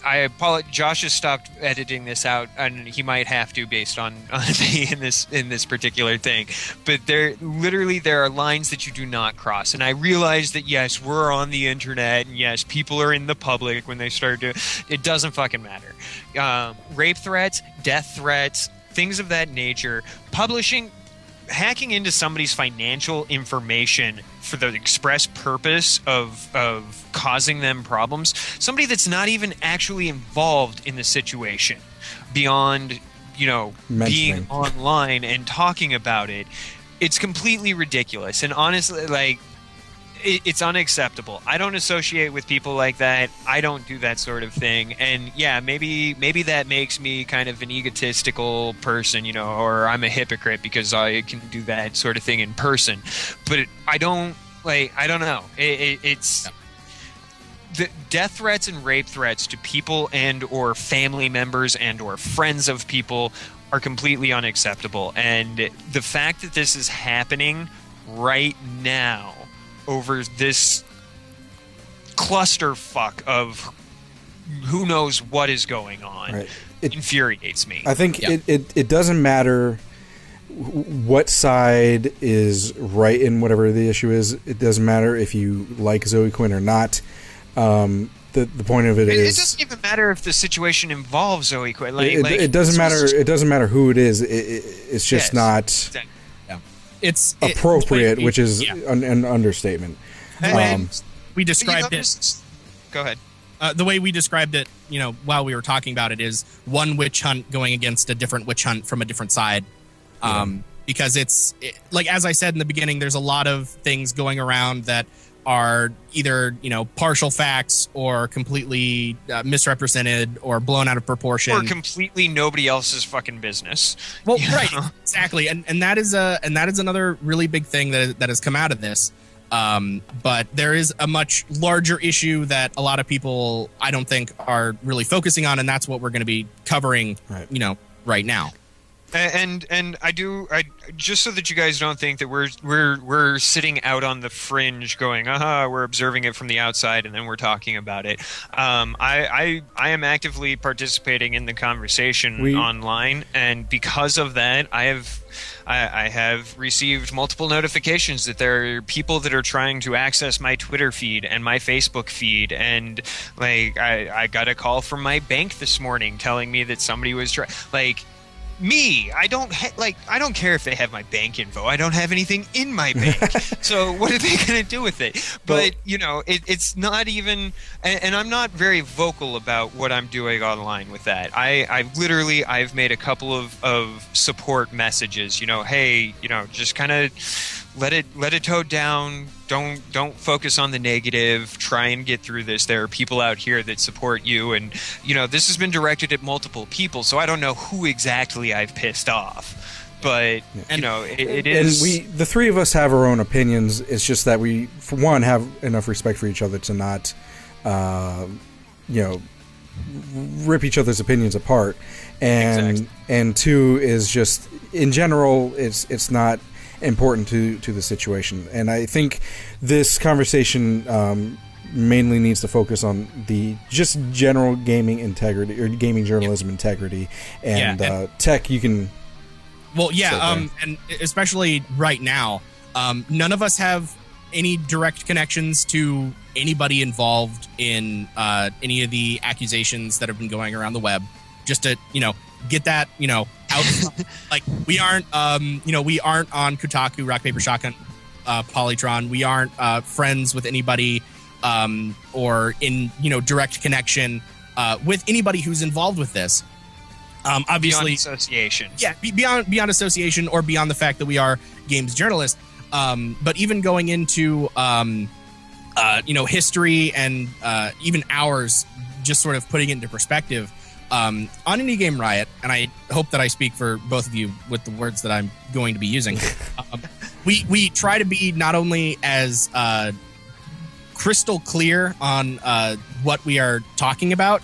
I apologize. Josh has stopped editing this out, and he might have to based on me in this particular thing. But there are lines that you do not cross. And I realize that yes, we're on the internet, and yes, people are in the public when they start to. It doesn't fucking matter. Rape threats, death threats, things of that nature, hacking into somebody's financial information for the express purpose of causing them problems, somebody that's not even actually involved in the situation beyond, you know, being online and talking about it, it's completely ridiculous. And honestly, like, it's unacceptable. I don't associate with people like that. I don't do that sort of thing. And yeah, maybe that makes me kind of an egotistical person, you know, or I'm a hypocrite because I can do that sort of thing in person. But I don't know. It's the death threats and rape threats to people and or family members and or friends of people are completely unacceptable. And the fact that this is happening right now over this clusterfuck of who knows what is going on, Right. It infuriates me. I think it doesn't matter what side is right in whatever the issue is. It doesn't matter if you like Zoe Quinn or not. The point of it is, it doesn't even matter if the situation involves Zoe Quinn. It doesn't matter. It doesn't matter who it is. It's just not It's appropriate, which is an understatement. We described it. Go ahead. The way we described it, while we were talking about it, is one witch hunt going against a different witch hunt from a different side. Because it's like, as I said in the beginning, there's a lot of things going around that are either partial facts or completely misrepresented or blown out of proportion, or completely nobody else's fucking business. Well, right, exactly, and that is another really big thing that has come out of this. But there is a much larger issue that a lot of people, I don't think, are really focusing on, and that's what we're going to be covering, right now. And I just so that you guys don't think that we're sitting out on the fringe going, we're observing it from the outside and then we're talking about it. I am actively participating in the conversation online, and because of that, I have received multiple notifications that there are people that are trying to access my Twitter feed and my Facebook feed, and I got a call from my bank this morning telling me that somebody was I don't care if they have my bank info. I don't have anything in my bank. So what are they going to do with it? But, it's not even... And I'm not very vocal about what I'm doing online with that. I've made a couple of support messages. Hey, just kind of let it toe down. Don't focus on the negative. Try and get through this. There are people out here that support you, and this has been directed at multiple people, so I don't know who exactly I've pissed off. But it is. And the three of us have our own opinions. It's just that we, for one, have enough respect for each other to not, rip each other's opinions apart. And two is just, in general, it's not important to the situation. And I think this conversation mainly needs to focus on the just general gaming integrity or gaming journalism integrity, and tech you can and especially right now, none of us have any direct connections to anybody involved in any of the accusations that have been going around the web, just to get that out. We aren't we aren't on Kotaku, Rock Paper Shotgun, Polytron. We aren't friends with anybody or in direct connection with anybody who's involved with this. Obviously, beyond association. Yeah, beyond association, or beyond the fact that we are games journalists. But even going into history and even ours, just sort of putting it into perspective. On Indie Game Riot, and I hope that I speak for both of you with the words that I'm going to be using, we try to be not only as crystal clear on what we are talking about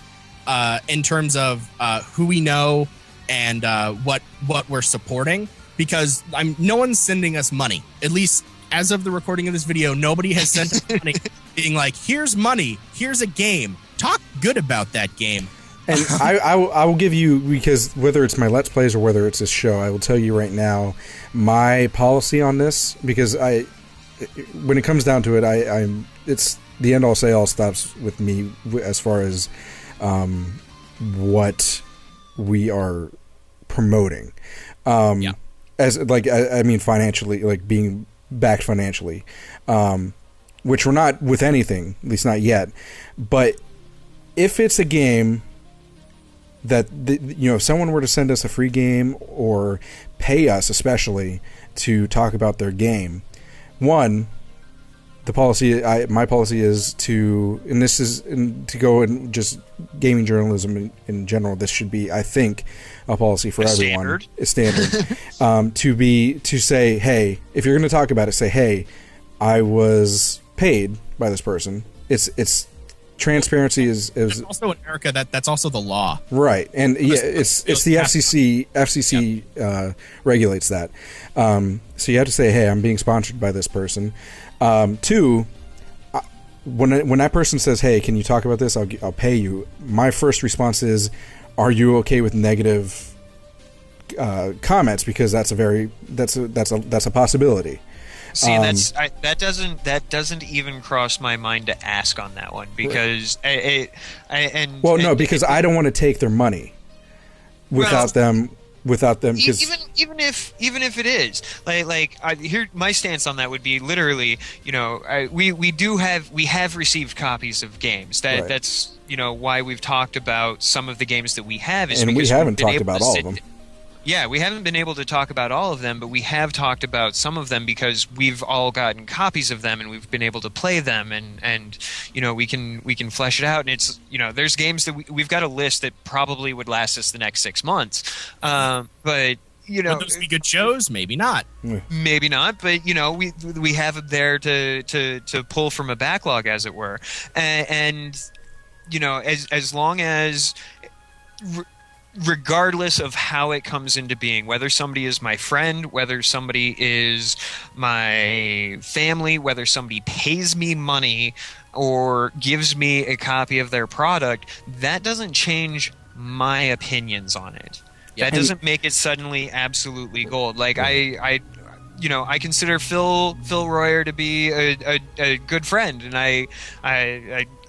in terms of who we know and what we're supporting, because no one's sending us money. At least as of the recording of this video, nobody has sent us money being like, here's money, here's a game, talk good about that game. And I will give you, because whether it's my Let's Plays or whether it's this show, I will tell you right now my policy on this, because when it comes down to it, it's the end all say all stops with me as far as what we are promoting. As I mean financially, being backed financially, which we're not with anything, at least not yet. But if it's a game that if someone were to send us a free game or pay us especially to talk about their game, my policy is to go and just gaming journalism in general. This should be, I think, a policy for everyone. A standard. To say, hey, if you're going to talk about it, say, hey, I was paid by this person. It's transparency is also in America that's also the law, right? And yeah, it's the FCC. FCC regulates that. So you have to say, hey, I'm being sponsored by this person. Two, when that person says, hey, can you talk about this? I'll pay you. My first response is, are you okay with negative comments? Because that's a possibility. See, that doesn't even cross my mind to ask on that one, because because I don't want to take their money without them. Even if it is here, my stance on that would be literally, we have received copies of games that's why we've talked about some of the games that we have, and we haven't talked about all of them. Yeah, we haven't been able to talk about all of them, but we have talked about some of them because we've all gotten copies of them and we've been able to play them, and we can flesh it out. And it's there's games that we've got a list that probably would last us the next 6 months, but would those be good shows? Maybe not. Maybe not, but we have it there to pull from a backlog, as it were, and as long as. Regardless of how it comes into being, whether somebody is my friend, whether somebody is my family, whether somebody pays me money or gives me a copy of their product, that doesn't change my opinions on it. That doesn't make it suddenly absolutely gold. Like I consider Phil Royer to be a good friend, and I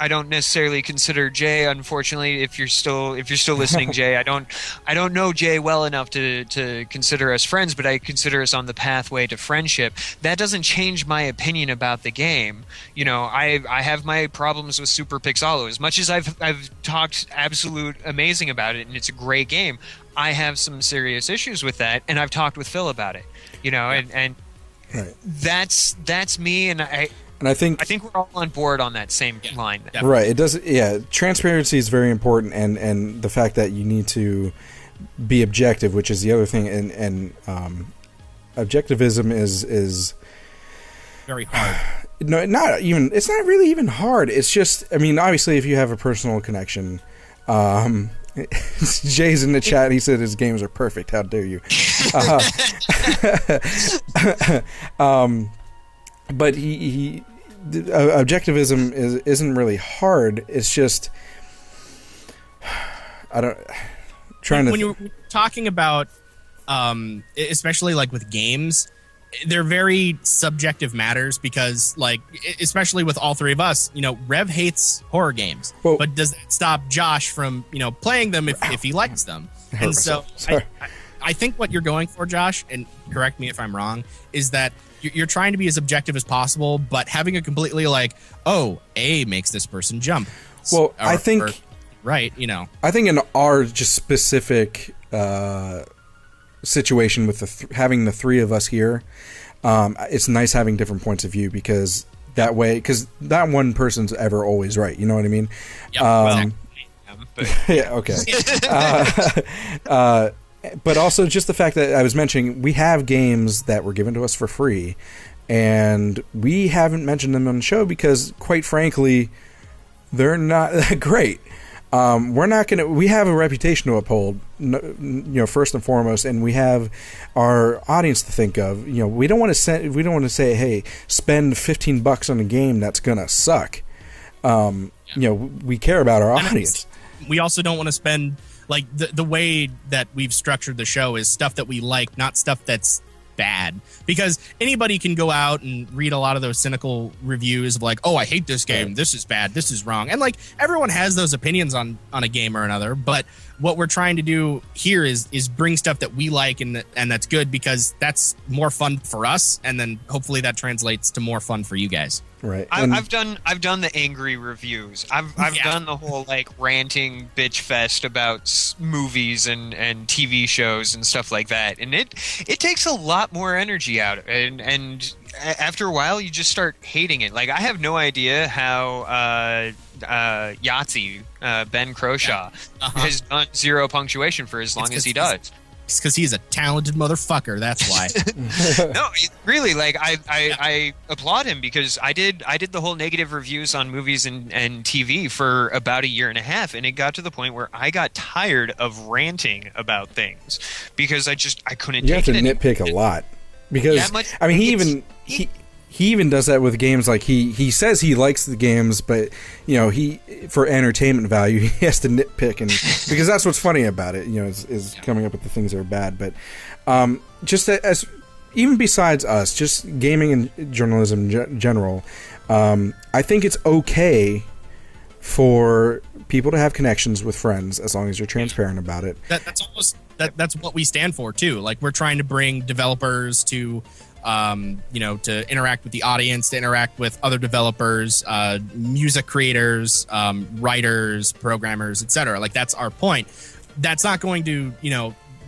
don't necessarily consider Jay. Unfortunately, if you're still listening, Jay, I don't know Jay well enough to consider us friends, but I consider us on the pathway to friendship. That doesn't change my opinion about the game. I have my problems with Super Pixalo. As much as I've talked absolute amazing about it, and it's a great game, I have some serious issues with that, and I've talked with Phil about it. And right. That's me, and I think we're all on board on that same line. Definitely. Right. It does. Yeah. Transparency is very important, and the fact that you need to be objective, which is the other thing, and objectivism is very hard. No, not even. It's not really even hard. It's just. I mean, obviously, if you have a personal connection. Jay's in the chat. He said his games are perfect. How dare you? But objectivism isn't really hard. It's just when you're talking about, especially like with games. They're very subjective matters because, like, especially with all three of us, Rev hates horror games, but does that stop Josh from, playing them if he likes them? And so I think what you're going for, Josh, and correct me if I'm wrong, is that you're trying to be as objective as possible, but having a completely A makes this person jump. Well, I think I think in our just specific situation with having the three of us here, it's nice having different points of view because that way, because not one person's ever always right. You know what I mean? Yep, exactly. Yeah. Okay. But also just the fact that I was mentioning, we have games that were given to us for free, and we haven't mentioned them on the show because, quite frankly, they're not that great. We're not going to. We have a reputation to uphold, first and foremost, and we have our audience to think of. We don't want to We don't want to say, "Hey, spend $15 on a game that's gonna suck." We care about our audience. We also don't want to spend the way that we've structured the show is stuff that we like, not stuff that's bad, because anybody can go out and read a lot of those cynical reviews of oh, I hate this game, this is bad, this is wrong, and everyone has those opinions on a game or another, but what we're trying to do here is bring stuff that we like and that's good, because that's more fun for us, and then hopefully that translates to more fun for you guys. Right. I've done the angry reviews. I've done the whole ranting bitch fest about movies and TV shows and stuff like that, and it takes a lot more energy out of it, and after a while you just start hating it. I have no idea how Yahtzee Ben Croshaw has done zero punctuation for as long as he does. because he's a talented motherfucker. That's why. No, really, like I applaud him because I did the whole negative reviews on movies and TV for about a year and a half, and it got to the point where I got tired of ranting about things because I couldn't. You have to nitpick a lot because I mean he even does that with games. Like he says he likes the games, but you know, he for entertainment value he has to nitpick, and because that's what's funny about it, you know, is coming up with the things that are bad. But just as even besides us, just gaming and journalism in general, I think it's okay for people to have connections with friends as long as you're transparent about it. That's what we stand for too. Like, we're trying to bring developers to to interact with the audience, to interact with other developers, music creators, writers, programmers, etc. Like, that's our point. That's not going to,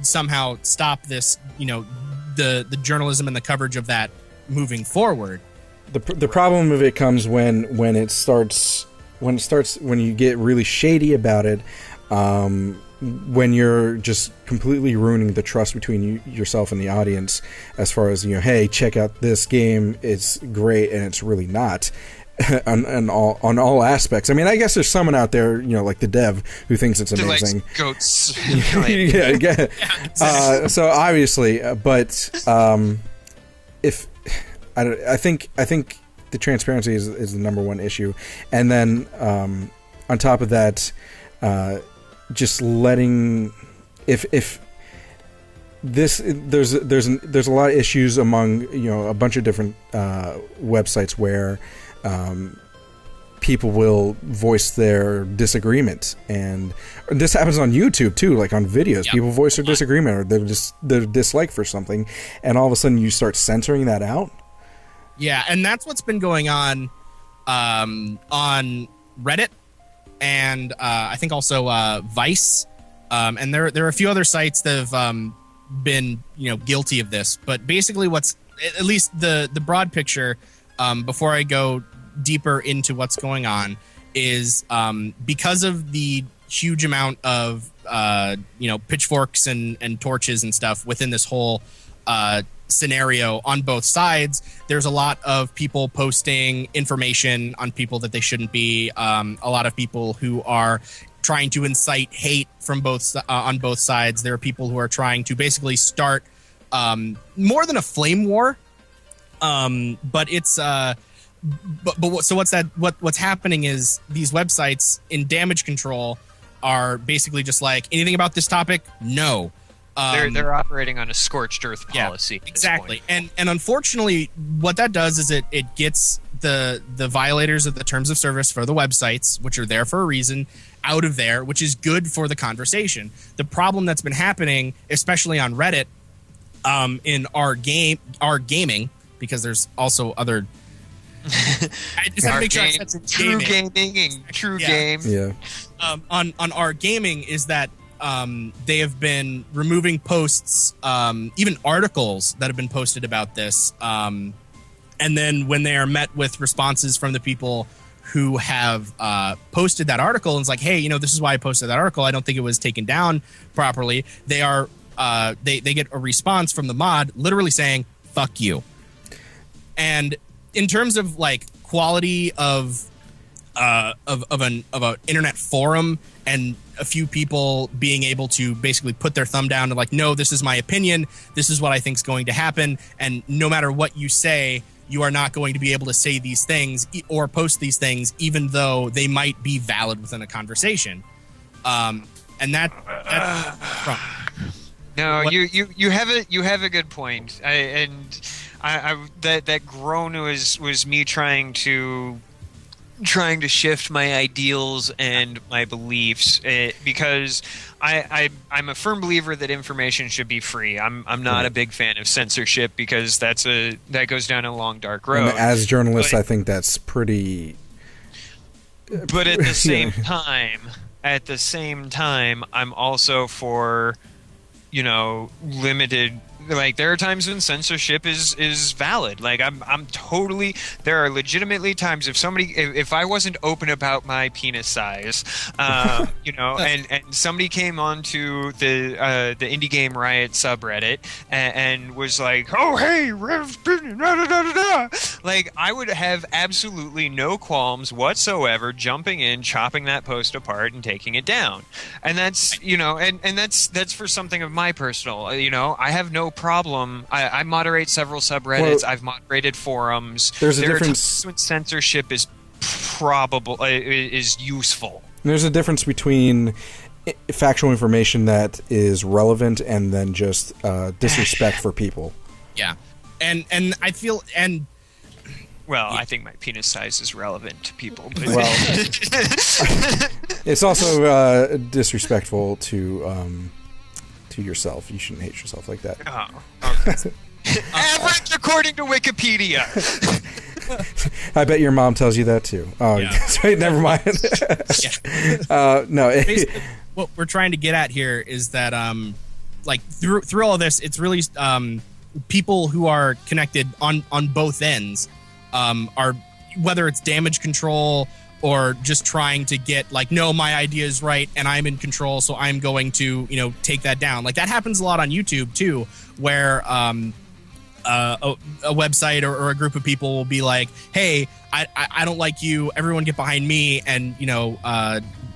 somehow stop this, the journalism and the coverage of that moving forward. The problem of it comes when you get really shady about it, when you're just completely ruining the trust between yourself and the audience, as far as, hey, check out this game, it's great, and it's really not on all aspects. I mean, I guess there's someone out there, like the dev, who thinks it's amazing. Like goats. Yeah. So obviously, but if I think the transparency is the number one issue, and then on top of that, just letting if this there's a lot of issues among a bunch of different websites where people will voice their disagreement, and this happens on YouTube too, like on videos. Yep. People voice their disagreement or their dislike for something, and all of a sudden you start censoring that out. Yeah, and that's what's been going on Reddit, and I think also Vice, and there are a few other sites that have been guilty of this. But basically, what's at least the broad picture, before I go deeper into what's going on, is because of the huge amount of pitchforks and torches and stuff within this whole scenario on both sides. There's a lot of people posting information on people that they shouldn't be. A lot of people who are trying to incite hate from both on both sides. There are people who are trying to basically start more than a flame war, but it's so what's happening is these websites in damage control are basically just like, anything about this topic, no. They're operating on a scorched earth policy. Yeah, exactly. And unfortunately, what that does is it gets the violators of the terms of service for the websites, which are there for a reason, out of there, which is good for the conversation. The problem that's been happening, especially on Reddit, in our gaming, because there's also other. I just have to make sure I said true gaming and true game. Yeah. On our gaming is that. They have been removing posts, even articles that have been posted about this. And then when they are met with responses from the people who have posted that article, and it's like, hey, this is why I posted that article. I don't think it was taken down properly. They are they get a response from the mod literally saying, fuck you. And in terms of like quality of an internet forum and a few people being able to basically put their thumb down and like, no, this is my opinion, this is what I think is going to happen, and no matter what you say, you are not going to be able to say these things or post these things, even though they might be valid within a conversation. And that's no, you have a good point. That groan was me trying to shift my ideals and my beliefs, because I'm a firm believer that information should be free. I'm not a big fan of censorship, because that goes down a long dark road. And as journalists, I think that's pretty. But at the same time, I'm also for limited like there are times when censorship is valid. Like I'm totally, there are legitimately times if I wasn't open about my penis size, and somebody came onto the Indie Game Riot subreddit and was like, oh hey, like I would have absolutely no qualms whatsoever jumping in, chopping that post apart, and taking it down. And that's and that's for something of my personal. I have no problem. I moderate several subreddits. I've moderated forums. There's a difference when censorship is useful. There's a difference between factual information that is relevant and then just disrespect for people. Yeah, and I feel and. Well, I think my penis size is relevant to people. But well, it's also disrespectful to yourself. You shouldn't hate yourself like that. Oh, okay. Average according to Wikipedia. I bet your mom tells you that too. Oh, yeah. Right, never mind. No. Basically, what we're trying to get at here is that, like through all of this, it's really people who are connected on both ends. Are whether it's damage control or just trying to get like, no, my idea is right and I'm in control, so I'm going to take that down. Like that happens a lot on YouTube too, where a website or a group of people will be like, hey, I don't like you, everyone get behind me, and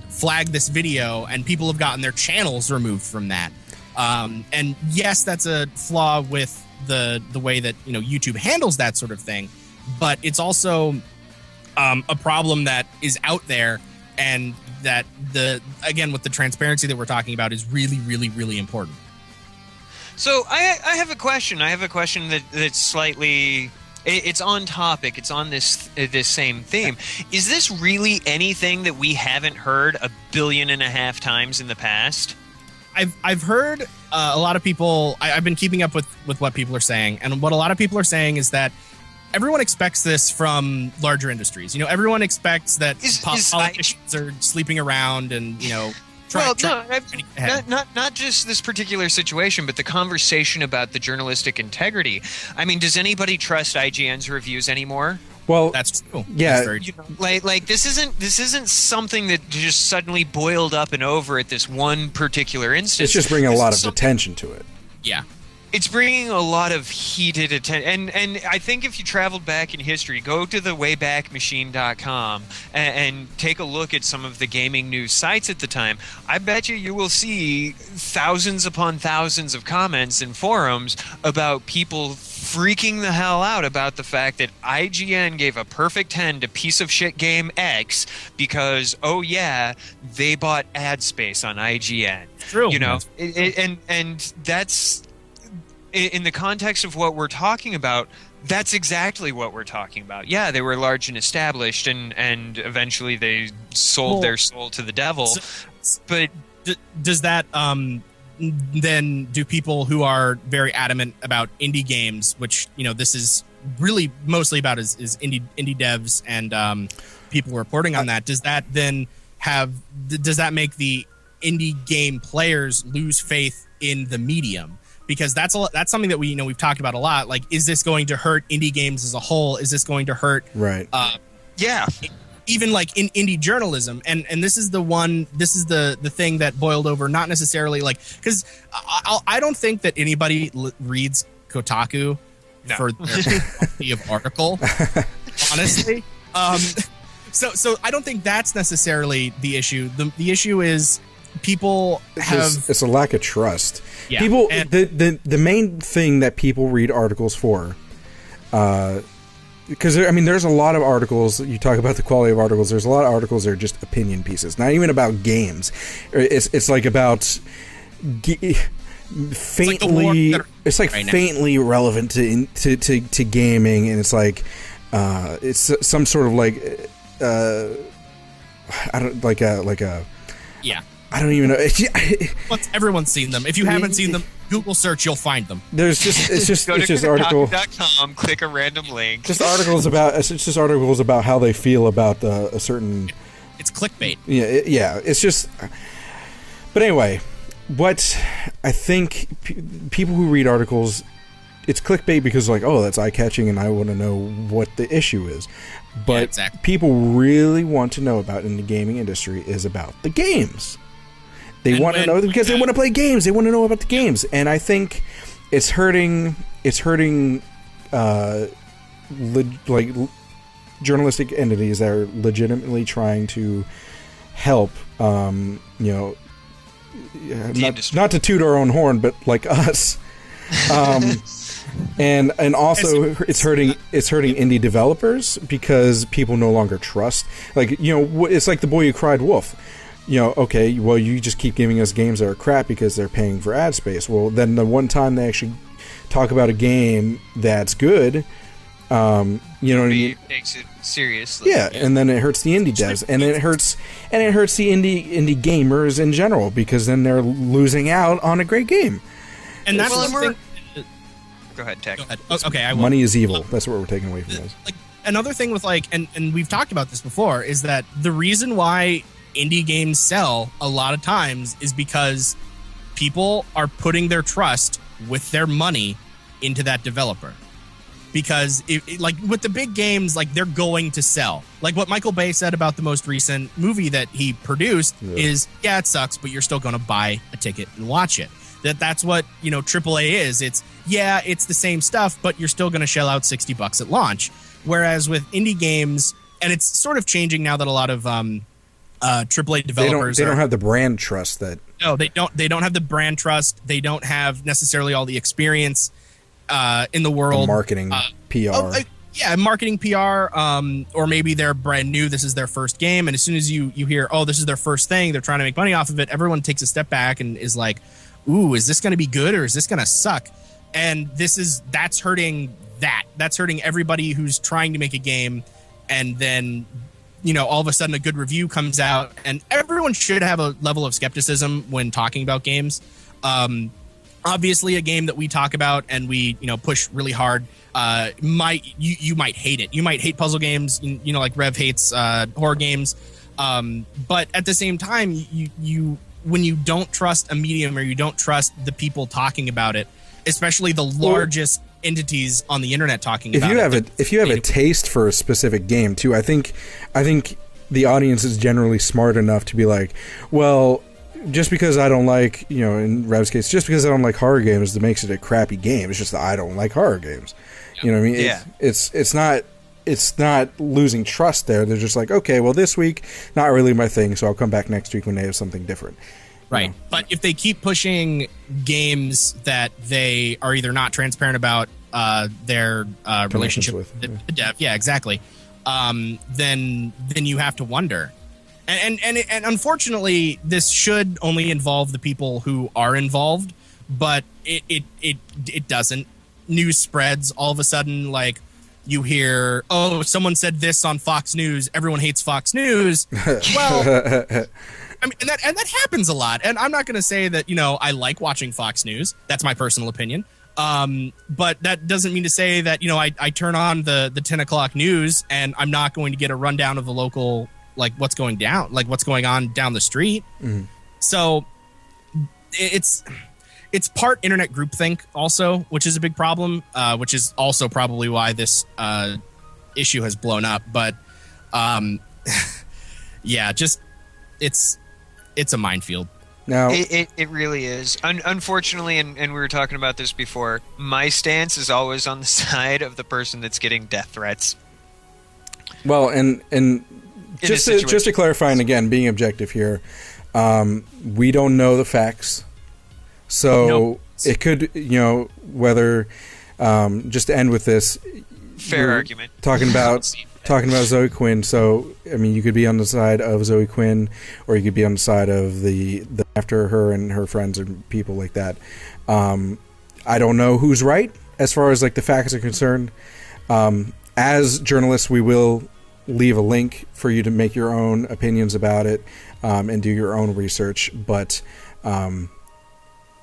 flag this video, and people have gotten their channels removed from that. And yes, that's a flaw with the way that YouTube handles that sort of thing. But it's also a problem that is out there, and that again with the transparency that we're talking about is really, really, really important. So I have a question. I have a question that's slightly, it's on topic. It's on this same theme. Is this really anything that we haven't heard 1.5 billion times in the past? I've heard a lot of people. I've been keeping up with what people are saying, and what a lot of people are saying is that everyone expects this from larger industries. Everyone expects that politicians are sleeping around and, not just this particular situation, but the conversation about the journalistic integrity. I mean, does anybody trust IGN's reviews anymore? Well, that's true. Yeah, that's like this isn't something that just suddenly boiled up and over at this one particular instance. It's just bringing a lot of attention to it. Yeah. It's bringing a lot of heated attention, and I think if you traveled back in history, go to the waybackmachine.com and take a look at some of the gaming news sites at the time. I bet you will see thousands upon thousands of comments in forums about people freaking the hell out about the fact that IGN gave a perfect 10 to piece of shit game X because, oh yeah, they bought ad space on IGN. True. And that's... in the context of what we're talking about, that's exactly what we're talking about. Yeah, they were large and established, and eventually they sold their soul to the devil. But does that then do people who are very adamant about indie games, which this is really mostly about is indie devs and people reporting on that? Does that then does that make the indie game players lose faith in the medium? Because that's something that we've talked about a lot. Like, is this going to hurt indie games as a whole? Is this going to hurt? Right. Even like in indie journalism, and this is the thing that boiled over. Not necessarily like because I don't think that anybody reads Kotaku for their quality of article. Honestly, so I don't think that's necessarily the issue. The issue is people it's a lack of trust. Yeah, people the main thing that people read articles for, because there's a lot of articles. You talk about the quality of articles. There's a lot of articles that are just opinion pieces, not even about games. It's like about faintly. It's like faintly relevant to gaming, and it's like it's some sort of like I don't like a yeah. I don't even know. Everyone's seen them. If you haven't seen them, Google search, you'll find them. It's just article.com, click a random link. Just articles about how they feel about a certain. It's clickbait. Yeah. It's just. But anyway, what I think people who read articles, it's clickbait because like, oh, that's eye-catching and I want to know what the issue is. But Yeah, exactly. people really want to know about in the gaming industry is about the games. They And want to know because they want to play games. They want to know about the games. And I think it's hurting journalistic entities that are legitimately trying to help, not to toot our own horn, but like us. And also it's hurting indie developers because people no longer trust. Like, it's like the boy who cried wolf. Okay, well, you just keep giving us games that are crap because they're paying for ad space. Well, then the one time they actually talk about a game that's good, you know what I mean? Takes it seriously. Yeah, and then it hurts the indie devs, and it hurts the indie gamers in general because then they're losing out on a great game. And that's Well, one thing. Go ahead, Tech. Go ahead. Okay, I will. Money is evil. That's what we're taking away from this. Like another thing with and we've talked about this before, is that the reason why indie games sell a lot of times is because people are putting their trust with their money into that developer. Because like with the big games, like they're going to sell. Like what Michael Bay said about the most recent movie that he produced is, yeah, it sucks, but you're still going to buy a ticket and watch it. That's what, AAA is. It's the same stuff, but you're still going to shell out $60 at launch. Whereas with indie games, and it's sort of changing now that a lot of AAA developers they don't have the brand trust that. No, they don't have the brand trust. They don't have necessarily all the experience in the world. The marketing, PR. Marketing, PR, or maybe they're brand new. This is their first game, and as soon as you hear, oh, this is their first thing, they're trying to make money off of it, everyone takes a step back and is like, ooh, is this going to be good or is this going to suck? And that's hurting that. That's hurting everybody who's trying to make a game, and then all of a sudden a good review comes out, and everyone should have a level of skepticism when talking about games. Obviously, a game that we talk about and we push really hard, you might hate it. You might hate puzzle games, like Rev hates horror games. But at the same time, you when you don't trust a medium or you don't trust the people talking about it, especially the largest entities on the internet talking about it. If you have a taste for a specific game too, I think the audience is generally smart enough to be like, well, just because I don't like, in Rev's case, just because I don't like horror games, that makes it a crappy game. It's just that I don't like horror games. You know what I mean? Yeah. It's not losing trust there. They're just like, okay, well, this week, not really my thing, so I'll come back next week when they have something different. Right. But if they keep pushing games that they are either not transparent about their relationship with the dev, exactly, then you have to wonder. And unfortunately, this should only involve the people who are involved, but it doesn't. News spreads all of a sudden, like you hear, oh, someone said this on Fox News. Everyone hates Fox News. Well, I mean, and that happens a lot. And I'm not going to say that I like watching Fox News. That's my personal opinion. But that doesn't mean to say that I turn on the 10 o'clock news and I'm not going to get a rundown of the local, like what's going on down the street. Mm-hmm. So it's part internet groupthink also, which is a big problem, which is also probably why this issue has blown up. But it's a minefield. Now, it really is. Unfortunately, and we were talking about this before, my stance is always on the side of the person that's getting death threats. Well, and just to clarify, and again, being objective here, we don't know the facts. So it could, whether, just to end with this. Fair argument. Talking about Zoe Quinn. So, I mean, you could be on the side of Zoe Quinn, or you could be on the side of the after her and her friends and people like that. I don't know who's right as far as like the facts are concerned. As journalists, we will leave a link for you to make your own opinions about it and do your own research. But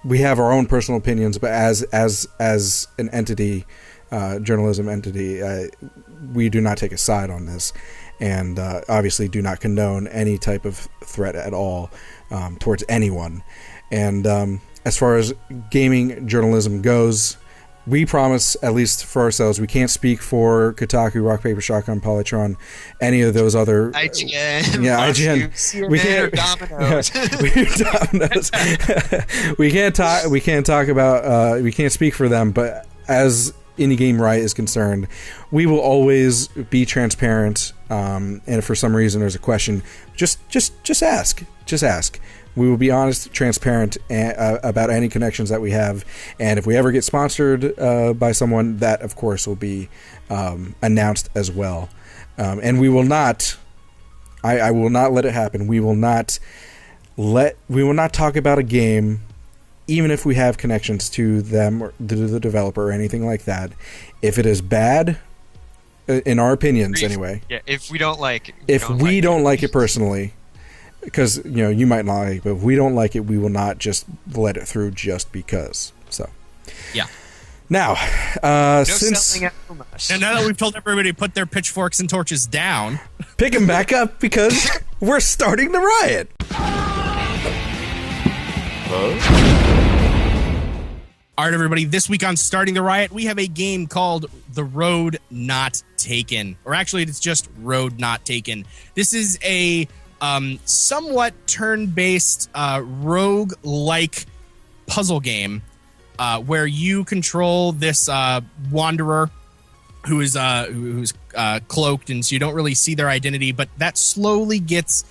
we have our own personal opinions. But as an entity, journalism entity, we do not take a side on this, and obviously do not condone any type of threat at all towards anyone. And as far as gaming journalism goes, we promise, at least for ourselves, we can't speak for Kotaku, Rock Paper Shotgun, Polytron, any of those other IGN, IGN. CNN, We can't. or Domino's. We can't talk. We can't talk about. We can't speak for them. But as Indie Game Riot is concerned, we will always be transparent. And if for some reason there's a question, just ask. Just ask. We will be honest, transparent about any connections that we have, and if we ever get sponsored by someone, that of course will be announced as well. And we will not. I will not let it happen. We will not talk about a game, even if we have connections to them or the developer or anything like that. If it is bad, in our opinions, anyway. Yeah, if we don't like it, if we don't like it personally. Because, you might not like it, but if we don't like it, we will not just let it through just because. So, yeah. no Now, selling out from us. And now that we've told everybody to put their pitchforks and torches down, pick them back up because we're starting the riot. All right, everybody, this week on Starting the Riot, we have a game called The Road Not Taken. Or actually, it's just Road Not Taken. This is a somewhat turn-based rogue-like puzzle game where you control this wanderer who's cloaked, and so you don't really see their identity, but that slowly gets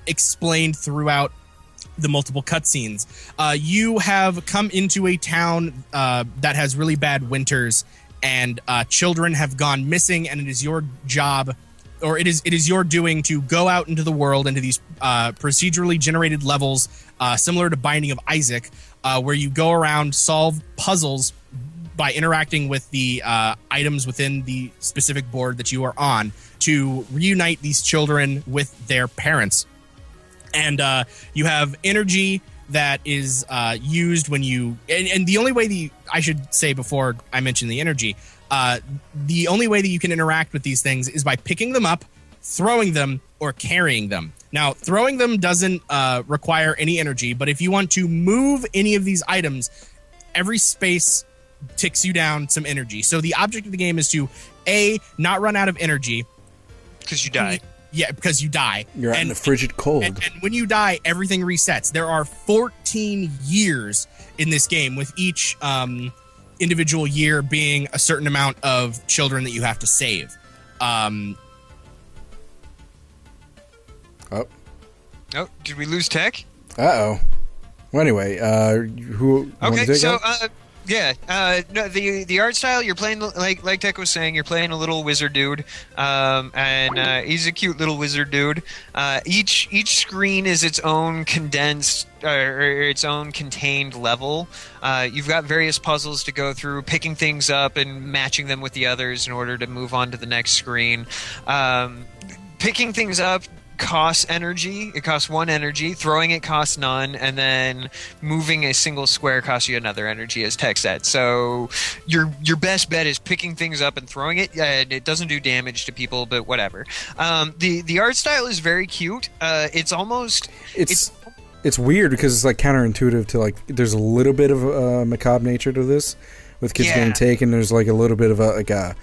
explained throughout the multiple cutscenes. You have come into a town that has really bad winters, and children have gone missing, and it is your job, or it is your doing, to go out into the world, into these procedurally generated levels, similar to Binding of Isaac, where you go around, solve puzzles by interacting with the items within the specific board that you are on to reunite these children with their parents. And you have energy that is used when you... And the only way I should say before I mention the energy... the only way that you can interact with these things is by picking them up, throwing them, or carrying them. Now, throwing them doesn't require any energy, but if you want to move any of these items, every space ticks you down some energy. So the object of the game is to, A, not run out of energy. Because you die. Yeah, because you die. You're out in the frigid cold. And when you die, everything resets. There are 14 years in this game, with each... individual year being a certain amount of children that you have to save. Oh, did we lose tech? Uh-oh. Well, anyway, who... Okay, so, no, the art style, you're playing, like Tech was saying, you're playing a little wizard dude, and he's a cute little wizard dude. Each screen is its own condensed, or its own contained level. You've got various puzzles to go through, picking things up and matching them with the others in order to move on to the next screen. Picking things up costs energy. It costs 1 energy. Throwing it costs none, and then moving a single square costs you another energy, as Tech said. So your best bet is picking things up and throwing it, and it doesn't do damage to people, but whatever. The art style is very cute. It's almost it's weird because it's like counterintuitive to, like, there's a little bit of a macabre nature to this with kids getting taken. There's like a little bit of a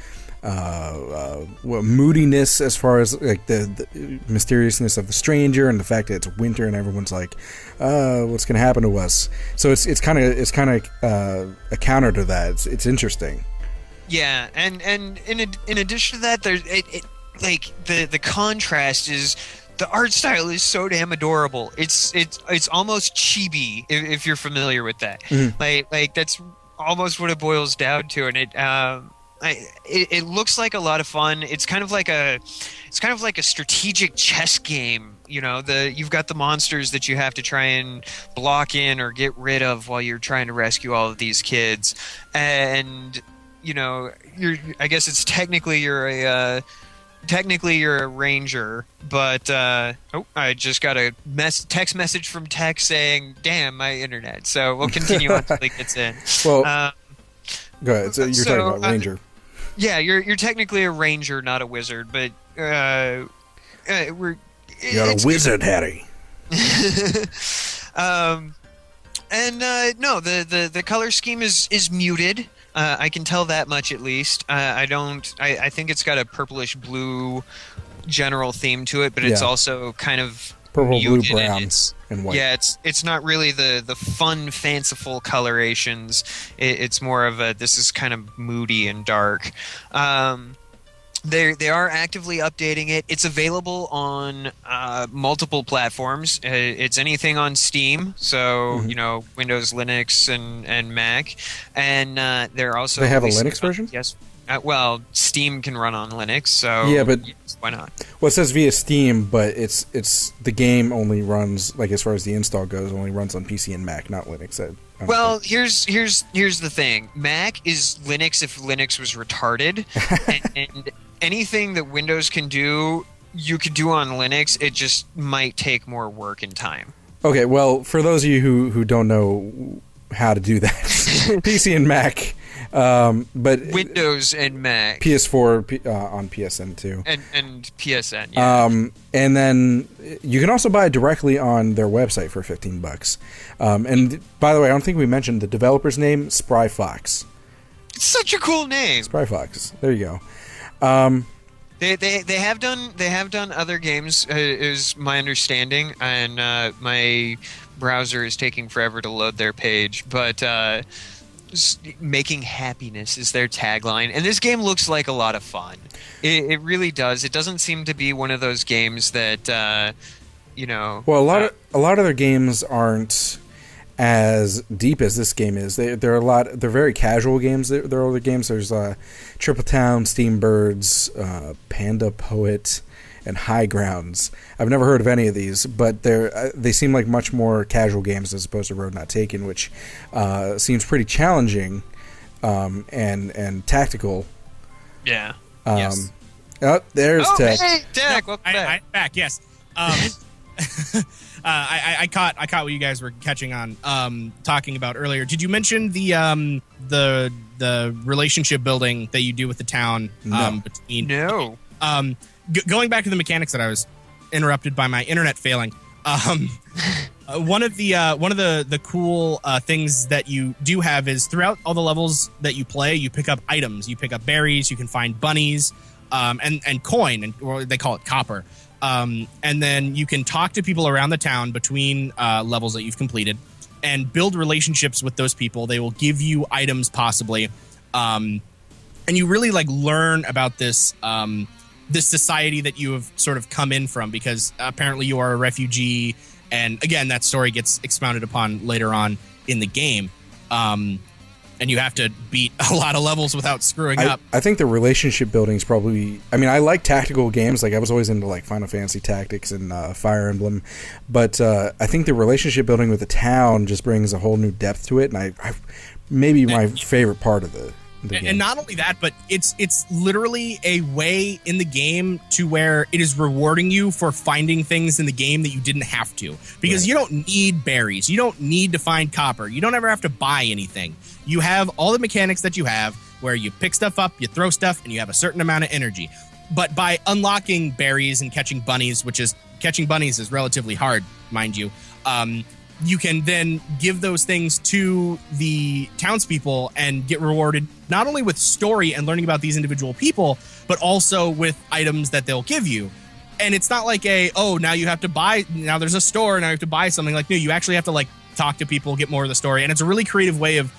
moodiness as far as like the mysteriousness of the stranger and the fact that it's winter and everyone's like, what's going to happen to us? So it's kind of a counter to that. It's interesting. Yeah, and in addition to that, there's like the contrast is. The art style is so damn adorable. It's almost chibi if you're familiar with that. Mm-hmm. Like that's almost what it boils down to, and it looks like a lot of fun. It's kind of like a strategic chess game. You've got the monsters that you have to try and block in or get rid of while you're trying to rescue all of these kids, and I guess it's technically you're a ranger, but I just got a text message from Tech saying, "Damn, my internet." So we'll continue until it gets in. Well, go ahead. So you're talking about ranger. Yeah, you're technically a ranger, not a wizard, but you're a wizard, Harry. And no, the color scheme is muted. I can tell that much at least. I think it's got a purplish blue general theme to it, but it's also kind of purple, blue, muted, brown, and white. Yeah, it's not really the fun, fanciful colorations. It's more of this is kind of moody and dark. They are actively updating it. It's available on multiple platforms. It's anything on Steam, so Windows, Linux, and Mac. And they're also they have a Linux version. Yes. Well, Steam can run on Linux, so yeah, but why not? Well, it says via Steam, but it's the game only runs, like as far as the install goes, only runs on PC and Mac, not Linux. Well, here's the thing. Mac is Linux if Linux was retarded, and anything that Windows can do, you could do on Linux. It just might take more work and time. Okay, well, for those of you who don't know how to do that, PC and Mac. But Windows and Mac, PS4 on PSN too, and PSN. Yeah. And then you can also buy it directly on their website for $15. And by the way, I don't think we mentioned the developer's name, Spry Fox. It's such a cool name, Spry Fox. There you go. They have done other games, is my understanding, and my browser is taking forever to load their page, but. Making happiness is their tagline, and this game looks like a lot of fun. It really does. It doesn't seem to be one of those games that Well, a lot of their games aren't as deep as this game is. They're very casual games. They're older games. There's Triple Town, Steam Birds, Panda Poet, and High Grounds. I've never heard of any of these, but they seem like much more casual games as opposed to Road Not Taken, which seems pretty challenging and tactical. Yeah. Yes. Oh, there's Tech. Hey, Tech. Welcome back. I'm back. Yes. I caught what you guys were catching on talking about earlier. Did you mention the relationship building that you do with the town? No. No. Going back to the mechanics that I was interrupted by my internet failing. One of the cool things that you do have is throughout all the levels that you play, you pick up items. You pick up berries. You can find bunnies and coin, or they call it copper. And then you can talk to people around the town between levels that you've completed and build relationships with those people. They will give you items possibly, and you really learn about this society that you have sort of come in from, because apparently you are a refugee, and again that story gets expounded upon later on in the game, and you have to beat a lot of levels without screwing up. I think the relationship building is probably, I mean, I like tactical games, I was always into Final Fantasy Tactics and Fire Emblem, but I think the relationship building with the town just brings a whole new depth to it, and I maybe my favorite part of the game. And not only that, but it's literally a way in the game to where it is rewarding you for finding things in the game that you didn't have to. Because you don't need berries. You don't need to find copper. You don't ever have to buy anything. You have all the mechanics that you have where you pick stuff up, you throw stuff, and you have a certain amount of energy. But by unlocking berries and catching bunnies, catching bunnies is relatively hard, mind you, you can then give those things to the townspeople and get rewarded not only with story and learning about these individual people, but also with items that they'll give you. And it's not like now you have to buy, now there's a store, now you have to buy something. No, you actually have to talk to people, get more of the story. And it's a really creative way of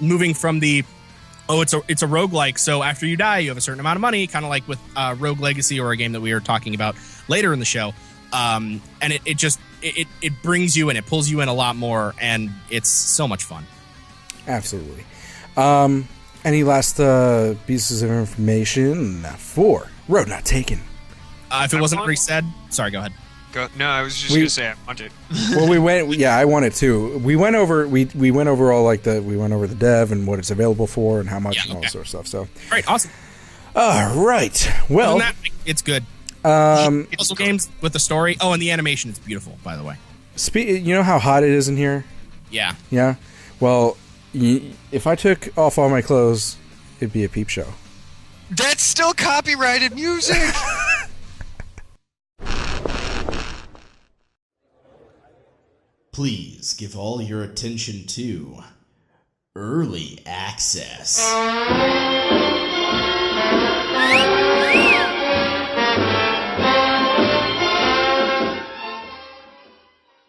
moving from it's a roguelike, so after you die, you have a certain amount of money, kind of like with Rogue Legacy, or a game that we were talking about later in the show. And it brings you in, it pulls you in a lot more, and it's so much fun. Absolutely. Any last pieces of information for Road Not Taken? If it wasn't already said, sorry, go ahead. No, I was just going to say I want it. Well, I want it too. We went over all we went over the dev and what it's available for and how much and all that sort of stuff. So great, awesome. All right. Well, it's good. Puzzle games with the story. Oh, and the animation is beautiful, by the way. You know how hot it is in here? Yeah. Yeah? Well, if I took off all my clothes, it'd be a peep show. That's still copyrighted music! Please give all your attention to Early Access.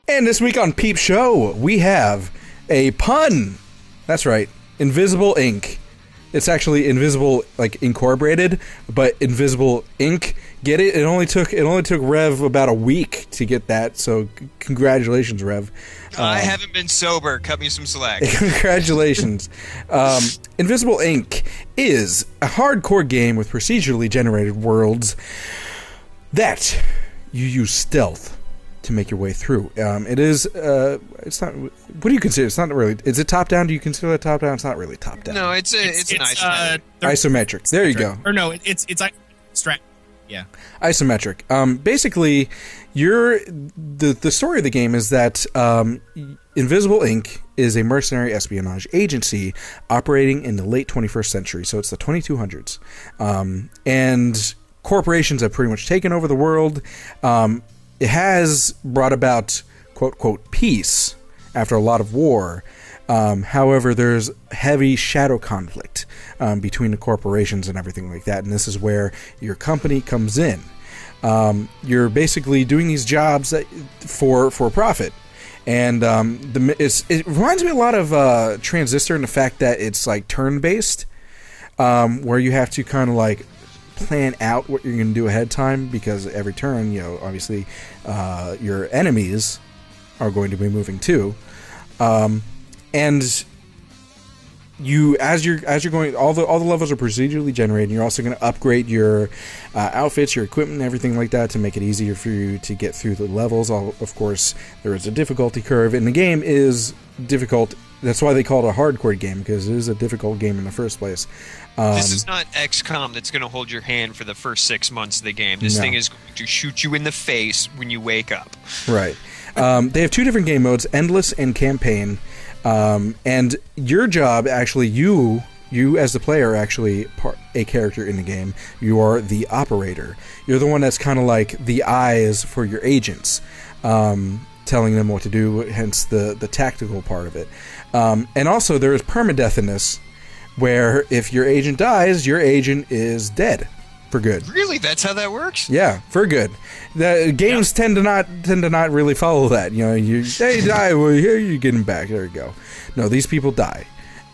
And this week on Peep Show, we have a pun. That's right, Invisible Ink. It's actually Invisible, like Incorporated, but Invisible Ink. Get it? It only took Rev about a week to get that. So congratulations, Rev. I haven't been sober. Cut me some slack. Congratulations. Invisible Ink is a hardcore game with procedurally generated worlds that you use stealth to make your way through. It is. It's not. What do you consider? It's not really. Is it top down? Do you consider it top down? It's not really top down. No, it's nice. Isometric. There you go. Or no, it's strat. Yeah. Isometric. Basically, the story of the game is that Invisible Inc. is a mercenary espionage agency operating in the late 21st century. So it's the 2200s, and corporations have pretty much taken over the world. It has brought about quote peace after a lot of war. However, there's heavy shadow conflict between the corporations and everything like that, and this is where your company comes in. You're basically doing these jobs for profit, and it reminds me a lot of Transistor in the fact that it's like turn-based, where you have to kind of like plan out what you're going to do ahead of time, because every turn, obviously your enemies are going to be moving too, and you as you're going, all the levels are procedurally generated. You're also going to upgrade your outfits, your equipment, and everything like that to make it easier for you to get through the levels. Of course, there is a difficulty curve, and the game is difficult. That's why they call it a hardcore game, because it is a difficult game in the first place. This is not XCOM that's going to hold your hand for the first 6 months of the game. This thing is going to shoot you in the face when you wake up. Right. They have 2 different game modes, Endless and Campaign. And your job, actually, you as the player are actually a character in the game. You are the operator. You're the one that's kind of like the eyes for your agents, telling them what to do, hence the tactical part of it. And also, there is permadeath in this, where if your agent dies, your agent is dead for good. Really? That's how that works? Yeah, for good. The games tend to not really follow that. They die. Well, here you get them back. There you go. No, these people die,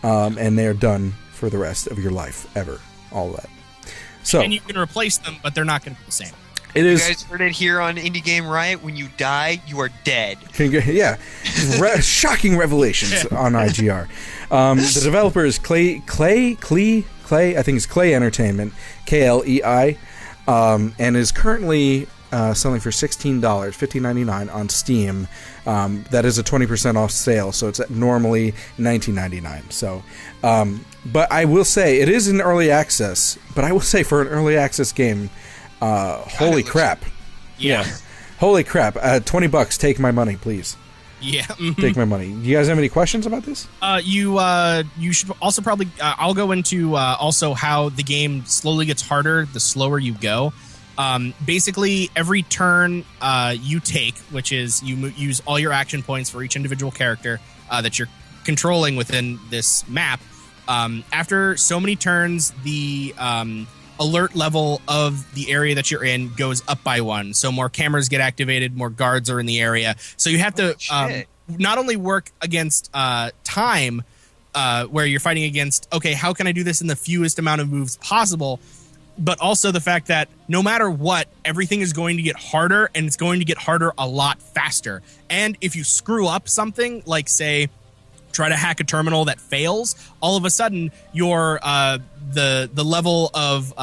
and they are done for the rest of your life, ever. All that. So, and you can replace them, but they're not going to be the same. It is. You guys heard it here on Indie Game Riot. When you die, you are dead. Yeah, shocking revelations on IGR. The developer is Clay. I think it's Clay Entertainment, KLEI, and is currently selling for $16, $15.99 on Steam. That is a 20% off sale, so it's normally $19.99. So, but I will say it is in early access. But I will say for an early access game. Holy crap. Yeah. Holy crap. $20. Take my money, please. Yeah. Take my money. Do you guys have any questions about this? You should also probably... I'll go into also how the game slowly gets harder the slower you go. Basically, every turn you take, which is you use all your action points for each individual character that you're controlling within this map. After so many turns, the... alert level of the area that you're in goes up by 1. So more cameras get activated, more guards are in the area. So you have to not only work against time, where you're fighting against, okay, how can I do this in the fewest amount of moves possible? But also the fact that no matter what, everything is going to get harder, and it's going to get harder a lot faster. And if you screw up something, like say, try to hack a terminal that fails, all of a sudden your the level of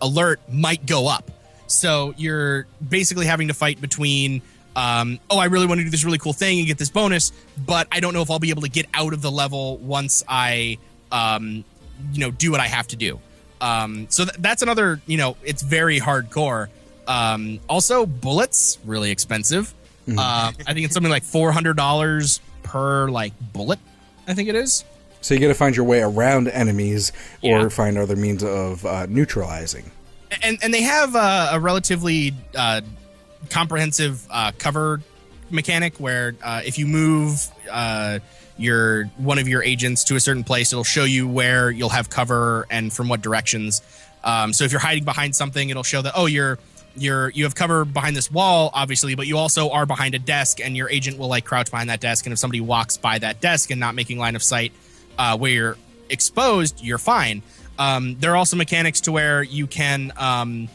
alert might go up. So you're basically having to fight between I really want to do this really cool thing and get this bonus, but I don't know if I'll be able to get out of the level once I do what I have to do. So that's another, it's very hardcore. Also, bullets, really expensive. I think it's something like $400 per bullet, I think it is. So you got to find your way around enemies or find other means of neutralizing. And they have a relatively comprehensive cover mechanic where if you move one of your agents to a certain place, it'll show you where you'll have cover and from what directions. So if you're hiding behind something, it'll show that, oh, you have cover behind this wall, obviously, but you also are behind a desk, and your agent will like crouch behind that desk. And if somebody walks by that desk and not making line of sight where you're exposed, you're fine. There are also mechanics to where you can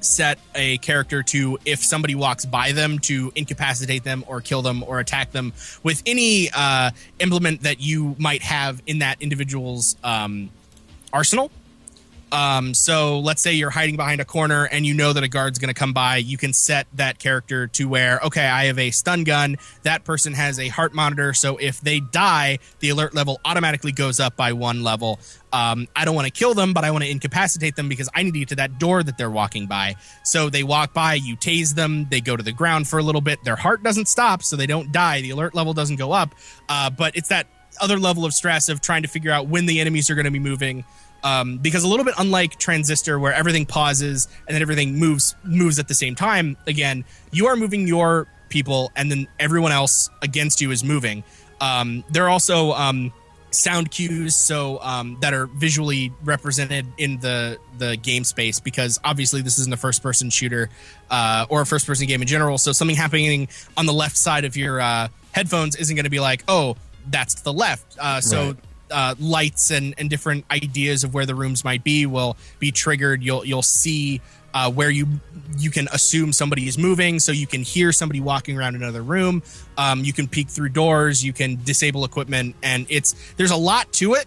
set a character to, if somebody walks by them, to incapacitate them or kill them or attack them with any implement that you might have in that individual's arsenal. So let's say you're hiding behind a corner and you know that a guard's going to come by. You can set that character to where, okay, I have a stun gun. That person has a heart monitor. So if they die, the alert level automatically goes up by 1 level. I don't want to kill them, but I want to incapacitate them because I need to get to that door that they're walking by. So they walk by, you tase them, they go to the ground for a little bit. Their heart doesn't stop, so they don't die. The alert level doesn't go up. But it's that other level of stress of trying to figure out when the enemies are going to be moving. Because a little bit unlike Transistor, where everything pauses and then everything moves at the same time, again, you are moving your people and then everyone else against you is moving. There are also sound cues that are visually represented in the game space, because obviously this isn't a first-person shooter or a first-person game in general, so something happening on the left side of your headphones isn't going to be like, oh, that's to the left. Right. Lights and different ideas of where the rooms might be will be triggered. You'll see where you can assume somebody is moving, so you can hear somebody walking around another room. You can peek through doors. You can disable equipment, and there's a lot to it,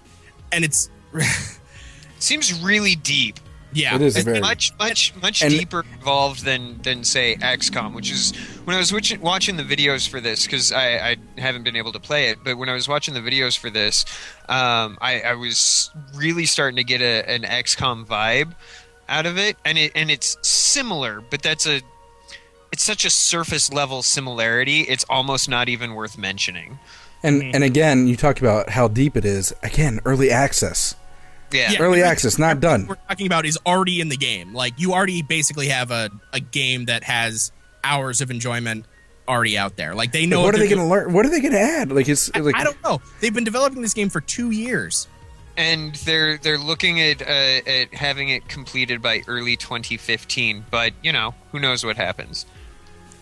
and it's seems really deep. Yeah, it is it's very much deeper involved than say XCOM, which is when I was watching the videos for this, because I haven't been able to play it, but when I was watching the videos for this, I was really starting to get an XCOM vibe out of it, and it's similar, but it's such a surface level similarity, it's almost not even worth mentioning. And again, you talk about how deep it is. Again, early access. Yeah. Early access, not done. What we're talking about is already in the game. Like, you already basically have a game that has hours of enjoyment already out there. Like, they know what are they going to learn? What are they going to add? Like, I don't know. They've been developing this game for 2 years, and they're looking at having it completed by early 2015. But who knows what happens?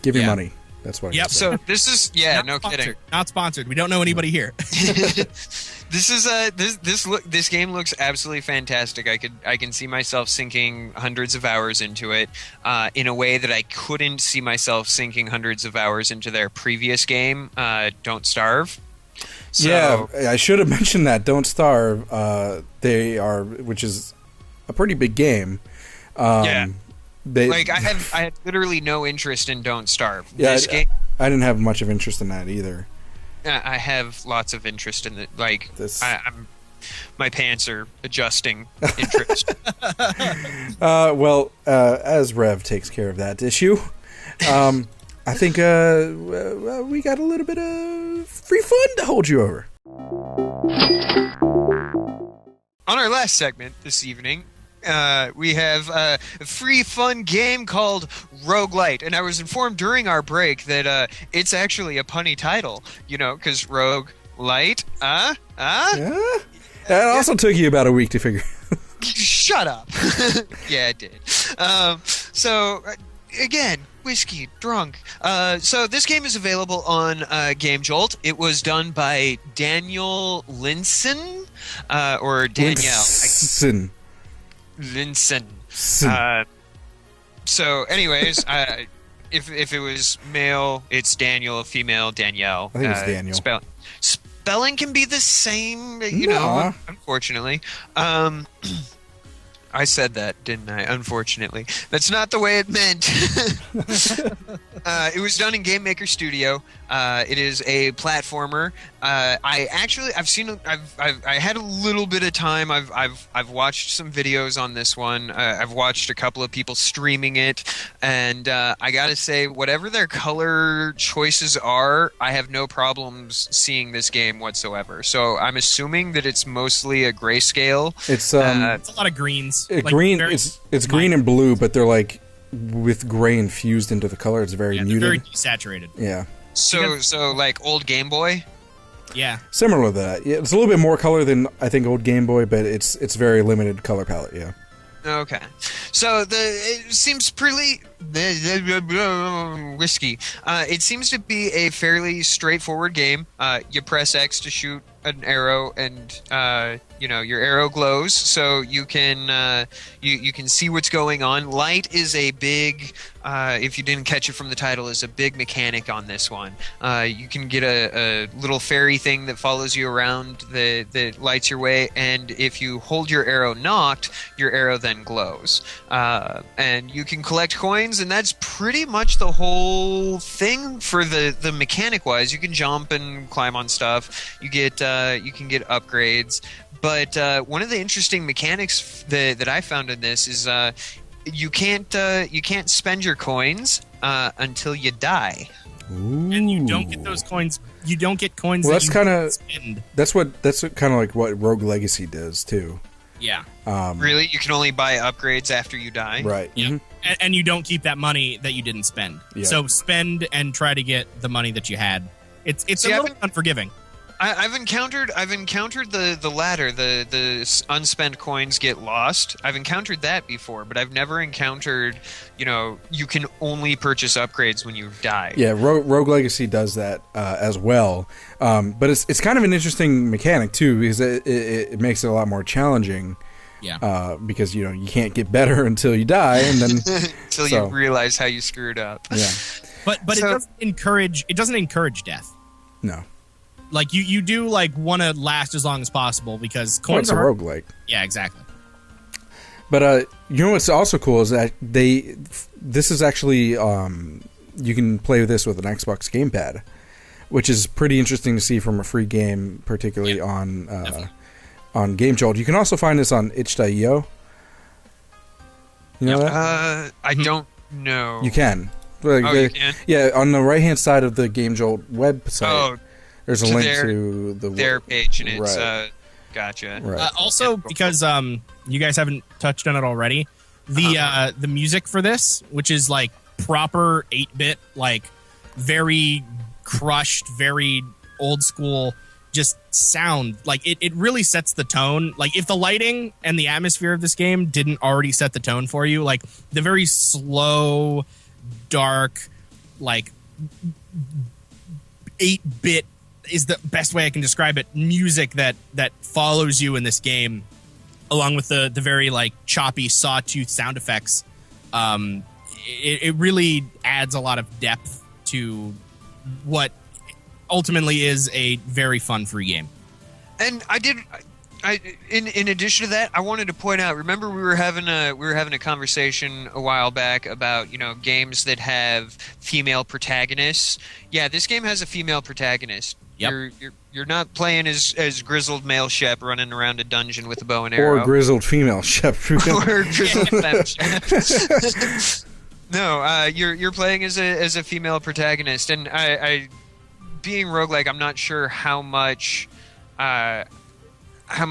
Give me money. That's what. Yep. So this is no kidding. Not sponsored. We don't know anybody here. This is this game looks absolutely fantastic. I can see myself sinking hundreds of hours into it in a way that I couldn't see myself sinking hundreds of hours into their previous game, Don't Starve. So, yeah, I should have mentioned that. Don't Starve. Which is a pretty big game. Yeah. I had literally no interest in Don't Starve. Yeah, this game, I didn't have much of interest in that either. I have lots of interest in it. Like, my pants are adjusting interest. As Rev takes care of that issue, I think we got a little bit of free fun to hold you over. On our last segment this evening, we have a free fun game called RogueLight, and I was informed during our break that it's actually a punny title, because RogueLight, That also took you about a week to figure. Shut up. Yeah, it did. So again, whiskey drunk. So this game is available on Game Jolt. It was done by Daniel Linson or Danielle. Linson. So, anyways, if it was male, it's Daniel. Female, Danielle. I think it's Daniel. Spelling can be the same, know. Unfortunately, I said that, didn't I? Unfortunately, that's not the way it meant. It was done in Game Maker Studio. It is a platformer. I had a little bit of time. I've watched some videos on this one. I've watched a couple of people streaming it, and I gotta say, whatever their color choices are, I have no problems seeing this game whatsoever. So I'm assuming that it's mostly a grayscale. It's a lot of greens. It's green and blue, but they're like with gray infused into the color. It's very muted. Very desaturated. Yeah. So like old Game Boy. Yeah. Similar to that. Yeah, it's a little bit more color than I think old Game Boy, but it's very limited color palette. Yeah. Okay, so it seems pretty risky. It seems to be a fairly straightforward game. You press X to shoot an arrow, and your arrow glows, so you can you can see what's going on. Light is a big, if you didn't catch it from the title, is a big mechanic on this one. You can get a little fairy thing that follows you around that lights your way, and if you hold your arrow knocked, your arrow then glows. And you can collect coins, and that's pretty much the whole thing for the mechanic wise. You can jump and climb on stuff. You can get upgrades. But one of the interesting mechanics that I found in this is you can't spend your coins until you die. Ooh. And you don't get those coins. You don't get coins. Well, that that's kind of spend. that's kind of like what Rogue Legacy does too. Yeah. Really, you can only buy upgrades after you die. Right. Yeah. Mm-hmm. And you don't keep that money that you didn't spend. Yeah. So spend and try to get the money that you had. It's See, a little unforgiving. I've encountered the latter, the unspent coins get lost. I've encountered that before, but I've never encountered, you can only purchase upgrades when you die. Yeah, Rogue Legacy does that as well, but it's kind of an interesting mechanic too, because it makes it a lot more challenging. Yeah. Because you can't get better until you die, and then until you realize how you screwed up. Yeah. But so, it doesn't encourage death. No. Like you do want to last as long as possible because coins It's a are roguelike. Yeah, exactly. But what's also cool is that this is actually you can play this with an Xbox gamepad, which is pretty interesting to see from a free game, particularly on Game Jolt. You can also find this on itch.io. You know that? I don't know. You can. You can? Yeah, on the right hand side of the Game Jolt website. Oh, there's a link to their page, and it's right. Gotcha. Right. Also, because you guys haven't touched on it already, the music for this, which is like proper 8-bit, like very crushed, very old school, just sound, like it really sets the tone. Like if the lighting and the atmosphere of this game didn't already set the tone for you, like the very slow, dark, like 8-bit is the best way I can describe it, music that follows you in this game, along with the very like choppy sawtooth sound effects. It really adds a lot of depth to what ultimately is a very fun free game. And in addition to that, I wanted to point out, remember we were having a conversation a while back about, games that have female protagonists. Yeah, this game has a female protagonist. Yep. You're not playing as grizzled male Shep running around a dungeon with a bow and arrow. Or grizzled female Shep. Or grizzled femme Shep. No, you're playing as a female protagonist, and I being roguelike, I'm not sure how much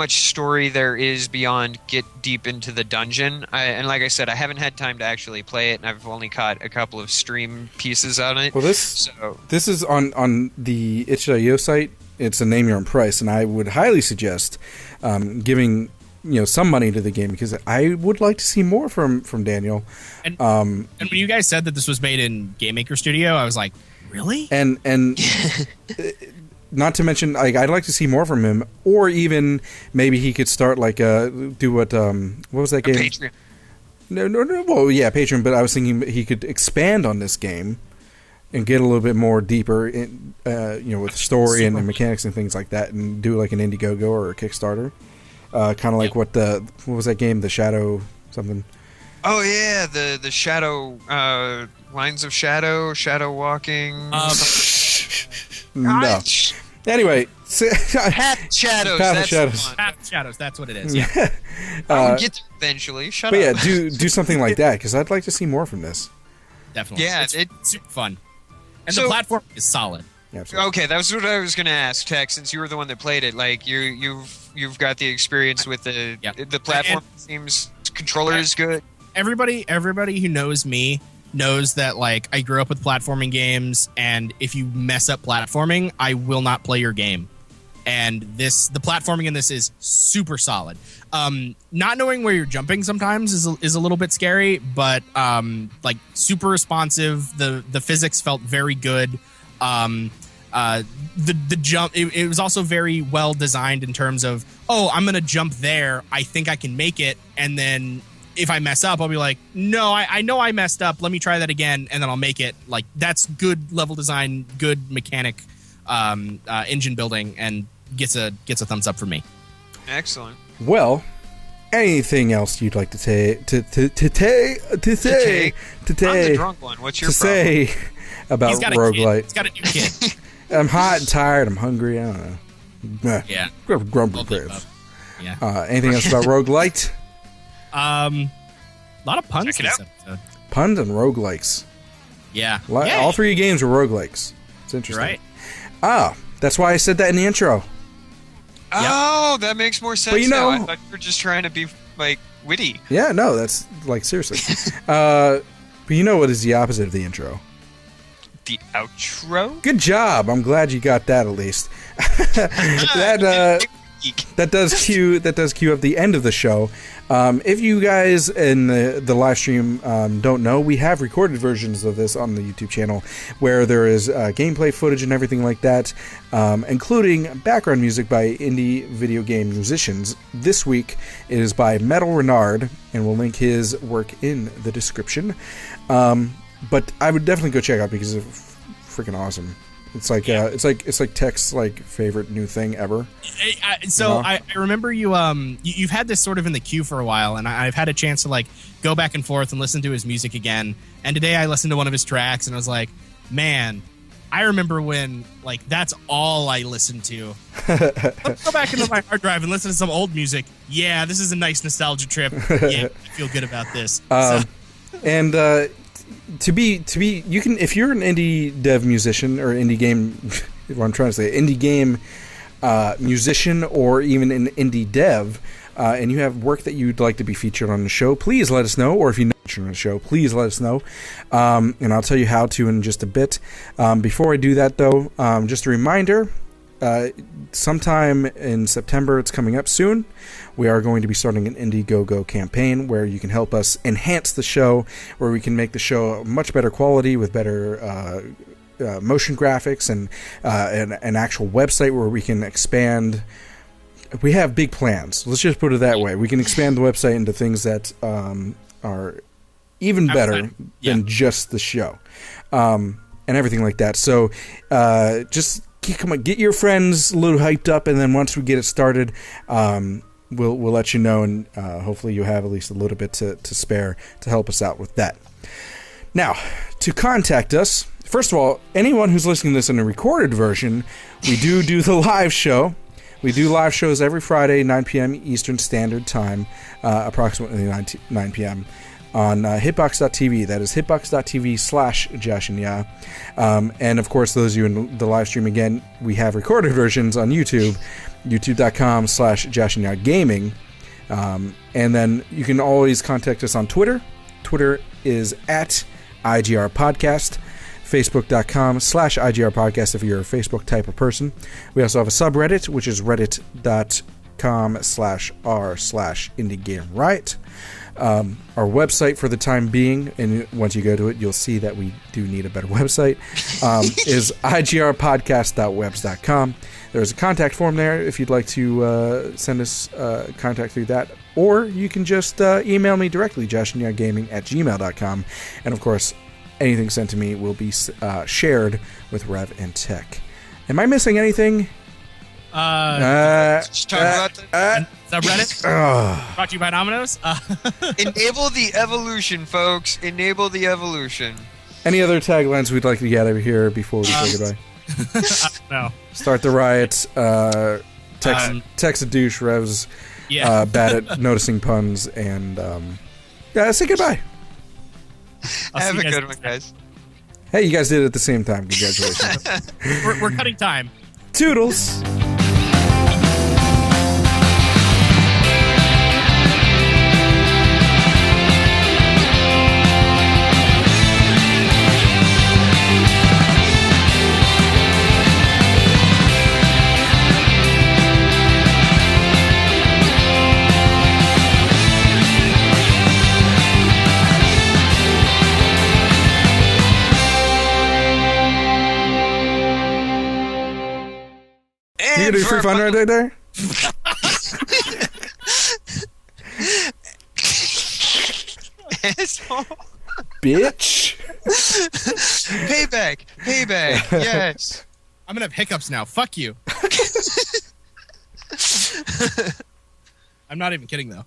story there is beyond get deep into the dungeon. And like I said, I haven't had time to actually play it, and I've only caught a couple of stream pieces on it. Well, this is on the itch.io site. It's a name your own price, and I would highly suggest giving some money to the game, because I would like to see more from Daniel. And when you guys said that this was made in Game Maker Studio, I was like, really? And not to mention, I'd like to see more from him, or even maybe he could start do what was that game? Patreon. No. Well, yeah, Patreon. But I was thinking he could expand on this game and get a little bit more deeper in, with story and mechanics and things like that, and do like an Indiegogo or a Kickstarter, kind of like what was that game? The Shadow something. Oh yeah, the Shadow Lines of Shadow Walking. No. Anyway, Path of Shadows. Path of Shadows. That's what it is. Yeah. I will get there eventually. Shut but up. Yeah, do something like that, because I'd like to see more from this. Definitely. Yeah, it's super fun, and the platform is solid. Absolutely. Okay, that was what I was going to ask, Tex. Since you were the one that played it, like you've got the experience with the platform. Seems controller is good. Everybody who knows me knows that like I grew up with platforming games, and if you mess up platforming, I will not play your game. And the platforming in this is super solid. Not knowing where you're jumping sometimes is a little bit scary, but like super responsive. The physics felt very good. The jump, it was also very well designed in terms of, I'm gonna jump there, I think I can make it, and then if I mess up, I'll be like, no, I know I messed up, let me try that again, and then I'll make it. Like, that's good level design, good mechanic, engine building, and gets a thumbs up from me. Excellent. Well, anything else you'd like to say? I'm the drunk one. What's your problem? Say about RogueLight? He's got a new kid. I'm hot and tired. I'm hungry. I don't know. Yeah. Grumpy Graves. Yeah. Anything else about RogueLight? A lot of puns Check it this out. episode. Puns and roguelikes. Yeah. All three games were roguelikes. It's interesting. You're right. That's why I said that in the intro. Oh, that makes more sense. But now. I thought you were just trying to be like witty. Yeah, no, that's like seriously. But you know what is the opposite of the intro? The outro? Good job. I'm glad you got that at least. That does cue up the end of the show. If you guys in the live stream don't know, we have recorded versions of this on the YouTube channel where there is gameplay footage and everything like that, including background music by indie video game musicians. This week it is by Metal Renard, and we'll link his work in the description. But I would definitely go check out because it's freaking awesome. It's like it's like Tech's like favorite new thing ever. I remember you've had this sort of in the queue for a while, and I've had a chance to like go back and forth and listen to his music again. And today I listened to one of his tracks, and I was like, man, I remember when like that's all I listened to. Let's go back into my hard drive and listen to some old music. Yeah, this is a nice nostalgia trip. Yeah, I feel good about this. And to be you can, if you're an indie dev musician or indie game, what I'm trying to say, indie game musician, or even an indie dev, and you have work that you'd like to be featured on the show, please let us know. Or if you know featured on the show, please let us know, and I'll tell you how to in just a bit. Before I do that though, just a reminder, sometime in September, it's coming up soon, we are going to be starting an Indiegogo campaign where you can help us enhance the show, where we can make the show much better quality with better motion graphics and an actual website where we can expand. We have big plans. Let's just put it that way. We can expand the website into things that are even better than just the show, and everything like that. So just come on, get your friends a little hyped up, and then once we get it started, we'll let you know, and hopefully you have at least a little bit to spare to help us out with that. Now, to contact us, first of all, anyone who's listening to this in a recorded version, we do the live show. We do live shows every Friday, 9 p.m. Eastern Standard Time, approximately 9 p.m. on hitbox.tv. That is hitbox.tv/JoshandYa. And of course, those of you in the live stream, again, we have recorded versions on YouTube, youtube.com/JoshandYaGaming. And then you can always contact us on Twitter. Twitter is at IGR Podcast. Facebook.com/IGR Podcast if you're a Facebook type of person. We also have a subreddit, which is reddit.com/r/Indie Game Riot. Our website for the time being, and once you go to it, you'll see that we do need a better website, is igrpodcast.webs.com. There's a contact form there if you'd like to send us contact through that, or you can just email me directly, joshandyagaming@gmail.com. And of course, anything sent to me will be shared with Rev and Tech. Am I missing anything? Just talk about subreddit. Brought to you by Domino's. Enable the evolution, folks. Enable the evolution. Any other taglines we'd like to get over here before we say goodbye? No. Start the riot. Text a douche. Rev's bad at noticing puns, and say goodbye. Have a good one, guys. Hey, you guys did it at the same time. Congratulations. We're cutting time. Toodles. you do free fun right there? Asshole. Bitch. Payback. Yes. I'm gonna have hiccups now. Fuck you. I'm not even kidding though.